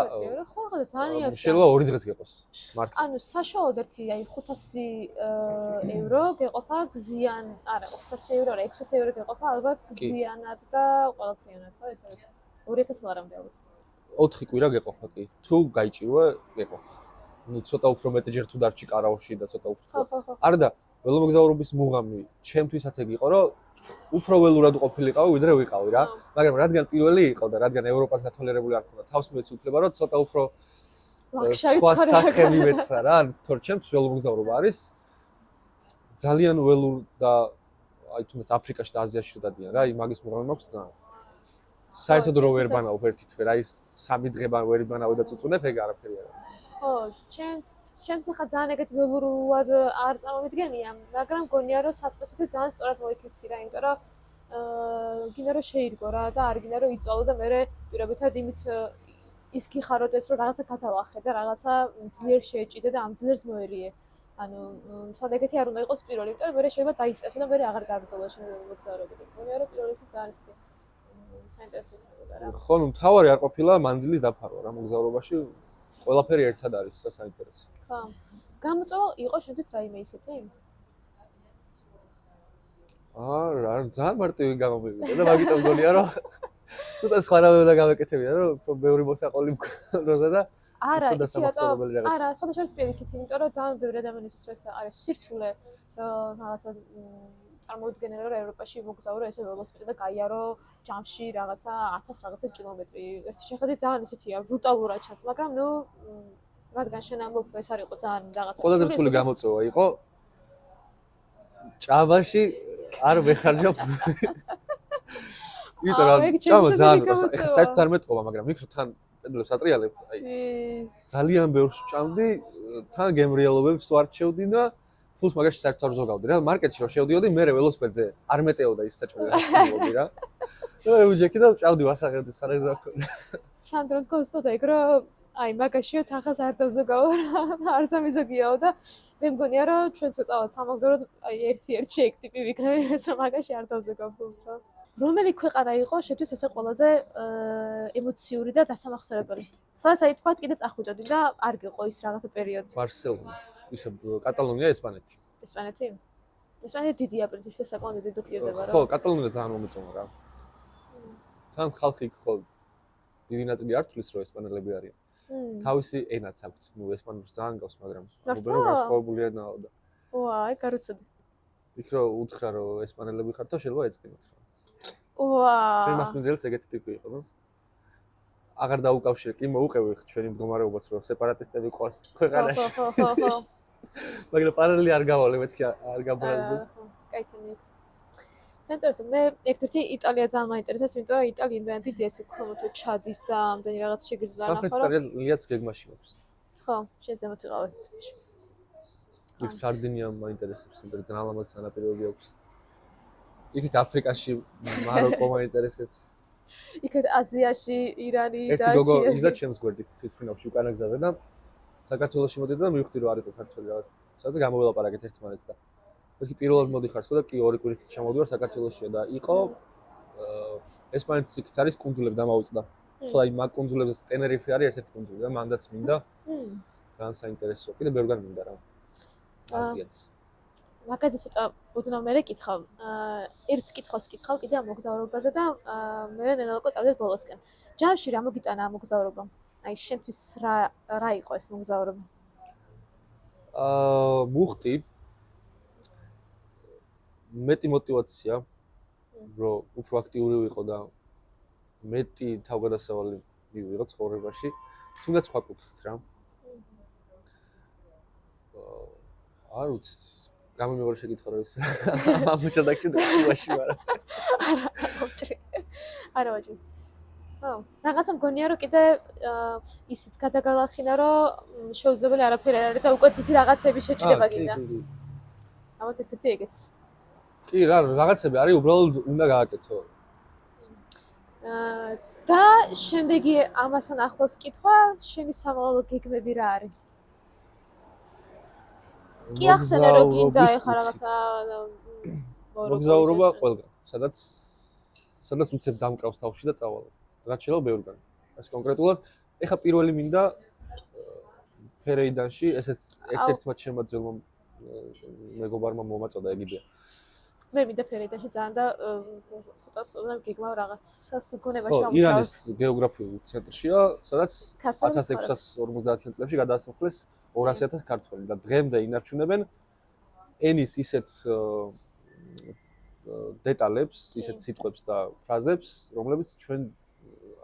ხო, ხოდა ძალიან შეიძლება 2 დღეს გეყოს. მარტო. ანუ საშუალოდ ერთი აი 500 евро გეყოფა გზიან, არა 500 евро, 600 евро გეყოფა ალბათ გზიანად და ყველაფრიანად, ხო ესე 2000 ლარამდე ალბათ. 4 კვირა გეყოფა კი. თუ გაიჭირვა გეყოფა. ნუ ცოტა უფრო მეტჯერ თუ დარჩი კარაოში და ცოტა უფრო. ხო. არა და ველომოგზაურობის მუღამი ჩემთვისაც ეგ იყო, რომ უფრო ველურად ყოფილიყავი, ვიდრე ვიყავი რა. მაგრამ რადგან პირველი იყო და რადგან ევროპას დათვალიერებული არ ქონდა, თავს მეც უფლება, რომ ცოტა უფრო სხვა სახელი მეცა რა. თორე ჩემთვის ველომოგზაურობა არის ძალიან ველურ და აი თუნდაც აფრიკაში და აზიაში დადიან რა. იმაგის მუღამი მაქვს ძალიან. საერთოდ რო ვერ ბანავ ერთი თვე რა, ის 3 დღე ვერ ბანავე და წუწუნებ, ეგ არაფერი არ არის. ხო, ჩემს ახლა ძალიან ეგეთ ველურად არ წარმომიდგენია, მაგრამ გონია რომ საწყისში ძალიან სწორად მოიქეცი რა, იმიტომ რომ გინდა რომ შეირგო რა და არ გინდა რომ იწვალო და მე პირობითად იმით ის გიხაროდეს რომ რაღაცა გადავახე და რაღაცა ძლიერ შეეჭიდე და ამ ძლიერს მოერიე. ანუ სად ეგეთი არ უნდა იყოს პირველი, იმიტომ რომ მე შეიძლება დაისწრესო და მე აღარ გავიწოლო შემდგომი მოგზაურობები. გონია რომ პირველი ის ძალიან ისეთი საინტერესო იქნება რა. ხო, ნუ მთავარი არ ყოფილა მანძილის დაფარვა რა მოგზაურობაში. ყველაფერი ერთად არის საინტერესო. ხო. გამოწვევა იყო შენთვის რაიმე ისეთი? არა, ძალიან მარტივი გამომივიდა და მაგიტომ გონია რომ ცოტა სხვა რამე უნდა გავეკეთებია რომ უფრო ბევრი მოსაყოლი მქონოდა და არა, იცი რატო? არა, სხვადასხვა პირიქით, იმიტომ რომ ძალიან ბევრი ადამიანისთვის ეს არის სირთულე რაღაცა წარმოუდგენელი რომ ევროპაში მოგზაურო ესე ველოსიპედზე და გაიარო ჯამში რაღაცა 1000 რაღაცა კილომეტრი. ერთი შეხედვით ძალიან ისეთია, ბრუტალურად ჩანს, მაგრამ ნუ რადგან შენ ამბობ ეს არ იყო ძალიან რაღაცა. ყველაზე რთული გამოწვევა იყო ჭამაში არ ვეხარჯა. იმიტომ რომ ჭამა ძალიან ეხლა საერთოდ არ მეტყობა, მაგრამ იქ თან პედლებს ატრიალებ, აი ძალიან ბევრს ჭამდი, თან გემრიელობებს ვარჩევდი და ფულს მაგაში საერთოდ არ ზოგავდი რა. მარკეტში რო შევდიოდი, მე ველოსიპედზე არ მეტეოდა ის საჭმელი რა რა. და უჯექი და ჭავდი ვასაღებდი სხვა რეზა ქონდა. სანდრო გოსტოდა ეგ რომ აი მაგაშიო თახას არ დავზოგავ რა, არ სამიზოგიაო და მე მგონია რომ ჩვენ წავად სამოგზაუროდ აი ერთ-ერთი ეგ ტიპი ვიქნები, მეც რომ მაგაში არ დავზოგავ ფულს რა. რომელი ქვეყანა იყო შენთვის ესე ყველაზე ემოციური და დასამახსოვრებელი? სადაც აი თქვა კიდე წახვიდოდი და არ გიყო ის რაღაცა პერიოდი. ბარსელონა, ისე კატალონია, ესპანეთი. ესპანეთი? ესპანეთი დიდია პრინციპში საკმაოდ დიდი უყურდება რა. ხო, კატალონია ძალიან მომეწონა რა. თან ხალხი ხო დიდი ნაწილი არ თulis რომ ესპანელები არიან. თავისი ენაც აქვს, ნუ ესპანურს ძალიან გავს, მაგრამ უბრალოდ განსხვავებული ენაა და. ვაი, გაროცოდი. იქ რომ უთხრა რომ ესპანელები ხართ, შეიძლება ეწყინოთ რა. ვა. ჩვენი მასმენძელიც ეგეთი ტიპი იყო, ნუ. აღარ დაუკავშირე, კი მოუყევი ჩვენი მდგომარეობას, რომ სეპარატისტები ყავს ქვეყანაში. ხო. მაგრამ პარალელი არ გავალე, მეთქი არ გაბრაზდეს. კაითი. ინტერესant. მე ერთ-ერთი იტალია ძალიან მაინტერესებს, იმიტომ რომ იტალიიდან დიდი ესე ქონო თუ ჩადის და ამდენი რაღაც შეგიძლია სამხრეთ ნახო, რომ იტალიაც გეგმაში მაქვს. ხო, შეძემოთ ვიყავი. იქ სარდინია მაინტერესებს, იმიტომ ძალიან ლამაზ სანაპიროები აქვს. იქით აფრიკაში მაროკო მაინტერესებს. იქეთ აზიაში, ირანი და ერთი გოგო იზა ჩემს გვერდით თვითმფრინავში უკანა გზაზე და საქართველოში მოდიდა და მივხვდი რომ არ იყო ქართველი რაღაც. სადაც გამოველაპარაკეთ ერთმანეთს და მეთქი პირველად მოდიხარ ხო და კი ორი კვირით ჩამოვდივარ საქართველოშია და იყო ესპანეთის იქით არის კუნძულები დამაუწდა. ხო აი მაგ კუნძულებზე ტენერიფე არის ერთ-ერთი კუნძული და მანდაც მინდა. ძალიან საინტერესოა. კიდე ბევრგან მინდა რა. აზიაც. მაგაზე ცოტა უდნავ მე კითხავ. ერთ კითხვას კითხავ კიდე ამ მოგზაურობაზე და მე ნენალკო წავდეთ ბოლოსკენ. ჯამში რა მოგიტანა ამ მოგზაურობა? აი შენთვის რა იყო ეს მოგზაურობა? მუხტი მეტი мотиваცია რომ უფრო აქტიური ვიყო და მეტი თავგადასავალი მივიღო ცხოვრებაში. თუნდაც სხვა კუთხით რა. არ ვიცი. გამომიღო შეკითხვა რომ ის ამოჩადაკში დაშუაში ვარ. არა ვაჭრი. რაღაცა მგონია რომ კიდე ისიც გადაგალახინა რომ შეუძლებელი არაფერი არ არის და უკვე დიდი რაღაცები შეჭდება კიდე. ალბათ ერთ-ერთი ეგეც. კი რა რაღაცები არის უბრალოდ უნდა გააკეთო. და შემდეგი ამასთან ახლოს კითხვა, შენი სამოვალო გეგმები რა არის? კი ახსენე რომ გინდა ეხა რაღაცა მოგზაურობა ყველგან, სადაც უცებ დამკრავს თავში და წავალ. რაც შეიძლება ბევრგან. ეს კონკრეტულად ეხა პირველი მინდა ფერეიდანში, ესეც ერთ-ერთმა ჩემმა ძელმა მეგობარმა მომაწოდა ეგიდეა. მე მინდა ფერეიდანში ძალიან და ცოტა გეგმავ რაღაცას გონებაში ხო, ირანის გეოგრაფიული ცენტრშია, სადაც 1650 წლებში გადაასახლეს 200,000 ქართველი და დღემდე ინარჩუნებენ ენის ისეთ დეტალებს, ისეთ სიტყვებს და ფრაზებს, რომლებიც ჩვენ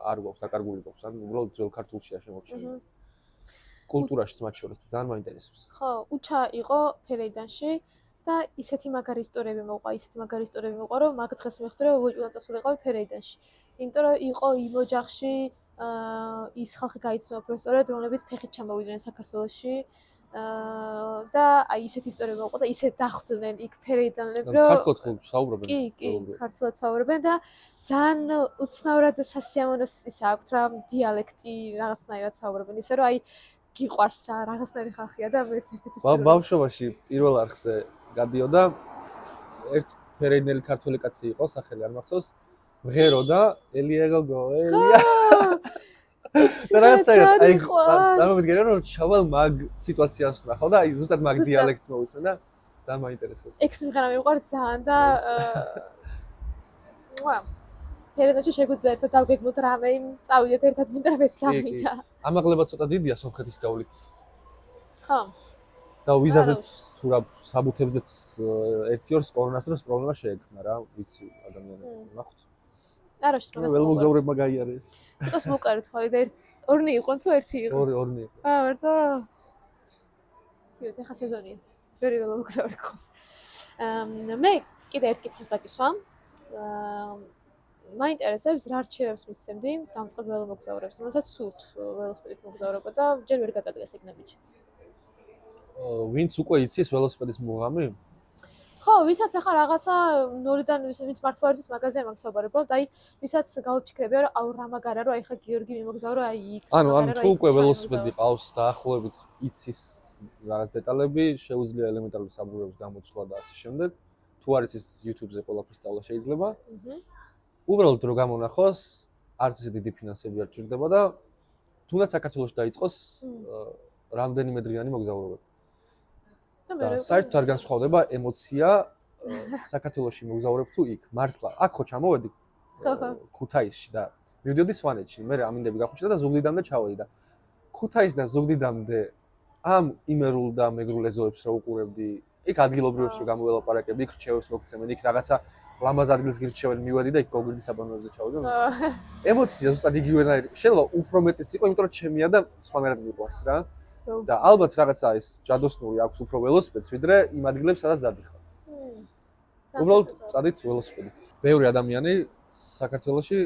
არ გვაქვს დაკარგული გვაქვს, ან უბრალოდ ძველ ქართულშია შემორჩენილი. კულტურაშიც მათ შორის ძალიან მაინტერესებს. ხო, უჩა იყო ფერეიდანში და ისეთი მაგარი ისტორიები მოყვა, რომ მაგ დღეს მეხუთე რომ უეჭვლა წასულიყავი ფერეიდანში. იმიტომ რომ იყო იმ ოჯახში ის ხალხი გაიცნო პროფესორად, რომლებიც ფეხით ჩამოვიდნენ საქართველოში და აი ისეთი ისტორიები მოყვა და ისე დახვდნენ იქ ფერეიდანლები, რომ ქართულად საუბრობენ. კი, ქართულად საუბრობენ და ძალიან უცნაურად სასიამოვნო ისა აქვთ რა დიალექტი რაღაცნაირად საუბრობენ, ისე რომ აი გიყვარს რა რაღაცნაირი ხალხია და მეც ერთ-ერთი ბავშვობაში პირველ არხზე გადიოდა ერთ ფერეიდნელი ქართველი კაცი იყო, სახელი არ მახსოვს, მღერო და ელიეგოგო, ელია. რაღაცნაირად აი წარმოვიდგინე რომ ჩავალ მაგ სიტუაციას ვნახავ და აი ზუსტად მაგ დიალექტს მოვისმენ და ძალიან მაინტერესებს. ეგ სიმღერა მიყვარს ძალიან და ფერეიდანში შეგვიძლია ერთად დავგეგმოთ რამე, წავიდეთ ერთად მინდა მეც წავიდა. ამაღლება ცოტა დიდია სომხეთის გავლით. ხო. და ვიზაზეც თუ რა საბუთებზეც ერთი-ორ კორონასტროს პრობლემა შეექმნა რა, ვიცი ადამიანები ნახოთ. არა შეიძლება ველმოგზაურებმა გაიარეს. ცოტას მოვყარეთ თვალი და ორნი იყვნენ თუ ერთი იყო? ორნი იყო. მარტო. ეხა სეზონია. ვერი ველმოგზაური ხოს. მე კიდე ერთ კითხვას დაგისვა. მაინტერესებს რა რჩევებს მისცემდი დამწყებ ველომოგზაურებს, რომელსაც სურთ ველოსიპედით მოგზაურობა და ჯერ ვერ გადადგეს ეგნებიჩი. ვინც უკვე იცის ველოსიპედის მუღამი? ხო, ვისაც ახლა რაღაცა ნოლიდან ვინც მართლაც მაგაზე მაგსაუბარი, უბრალოდ აი ვისაც გავიფიქრებია რომ აუ რა მაგარა რომ აი ხა გიორგი მიმოგზაურო აი იქ. ანუ თუ უკვე ველოსიპედი ყავს დაახლოებით იცის რაღაც დეტალები, შეუძლია ელემენტარული საბურავის გამოცვლა და ასე შემდეგ. თუ არ იცის YouTube-ზე ყველაფერს სწავლა შეიძლება. უბრალოდ რო გამონახოს, არც ისე დიდი ფინანსები არ ჭირდება და თუნდაც საქართველოში დაიწყოს რამდენიმე დღიანი მოგზაურობა. და საერთოდ არ განსხვავდება ემოცია საქართველოში მოგზაურებ თუ იქ. მართლა, აქ ხო ჩამოვედი ქუთაისში და მივდიოდი სვანეთში, მე ამინდები გახვიჩა და ზუგდიდამდე ჩავედი და ქუთაისიდან ზუგდიდამდე ამ იმერულ და მეგრულ ეზოებს რო უყურებდი, იქ ადგილობრივებს რო გამოველაპარაკებდი, იქ რჩევებს მოგცემენ, იქ რაღაცა ლამაზ ადგილს გირჩევენ, მივედი და იქ გოგირდის აბანოებზე ჩავდი. ემოცია ზუსტად იგივენაირი. შეიძლება უფრო მეტიც იყო, იმიტომ რომ ჩემია და სხვანაირად მიყვარს რა. და ალბათ რაღაცა ის ჯადოსნური აქვს უფრო ველოსიპედს, ვიდრე იმ ადგილებს, სადაც დადიხარ. უბრალოდ წადით ველოსიპედით. ბევრი ადამიანი საქართველოში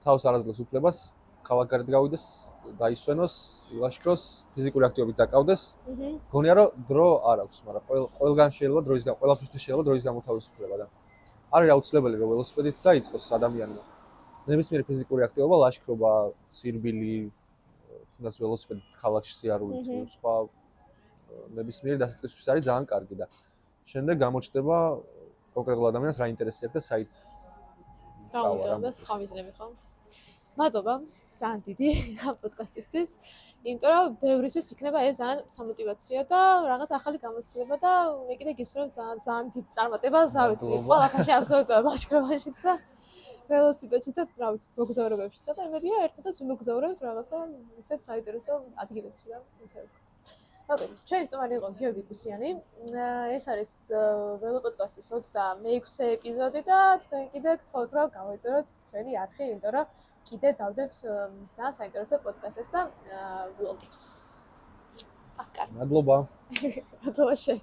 თავს არაძლევს უფლებას ქალაქგარეთ გავიდეს, დაისვენოს, ილაშქროს, ფიზიკური აქტივობით დაკავდეს. გონია რომ დრო არ აქვს, მაგრამ ყველგან შეიძლება ყველაფრისთვის შეიძლება დროის გამოთავისუფლება და არის აუცილებელი რომ ველოსიპედით დაიწყოს ადამიანმა. ნებისმიერი ფიზიკური აქტივობა, ლაშქრობა, სირბილი, თუნდაც ველოსიპედით ქალაქში სიარული თუ სხვა ნებისმიერი დასაწყისისთვის არის ძალიან კარგი და შემდეგ გამოჩნდება კონკრეტულ ადამიანს რა ინტერესებს და საით წავა და სხვა მიზნები ხო? მადლობა ძალიან დიდი ამ პოდკასტისთვის. იმიტომ რომ ბევრისთვის იქნება ეს ძალიან სამოტივაციო და რაღაც ახალი გამოცდილება და მე კიდე გისურვებ ძალიან დიდ წარმატებას, რა ვიცი, ყველაფერში აბსოლუტურად ლაშქრობაშიც და ველოსიპედშიც და რა ვიცი, მოგზაურობებშიც და იმედია ერთადაც ვიმოგზაურებთ რაღაცა ისეთ საინტერესო ადგილებში და ესე ვთქვა. ოკეი, ჩვენი სტუმარი იყო გიორგი კუსიანი. ეს არის ველოპოდკასტის 26 ეპიზოდი და თქვენ კიდე გთხოვთ რომ გავეწეროთ ჩვენი არხი, იმიტომ რომ კიდე დავდებთ ძალიან საინტერესო პოდკასტებს და ვლოგებს. აკა. მადლობა. მადლობა შენ.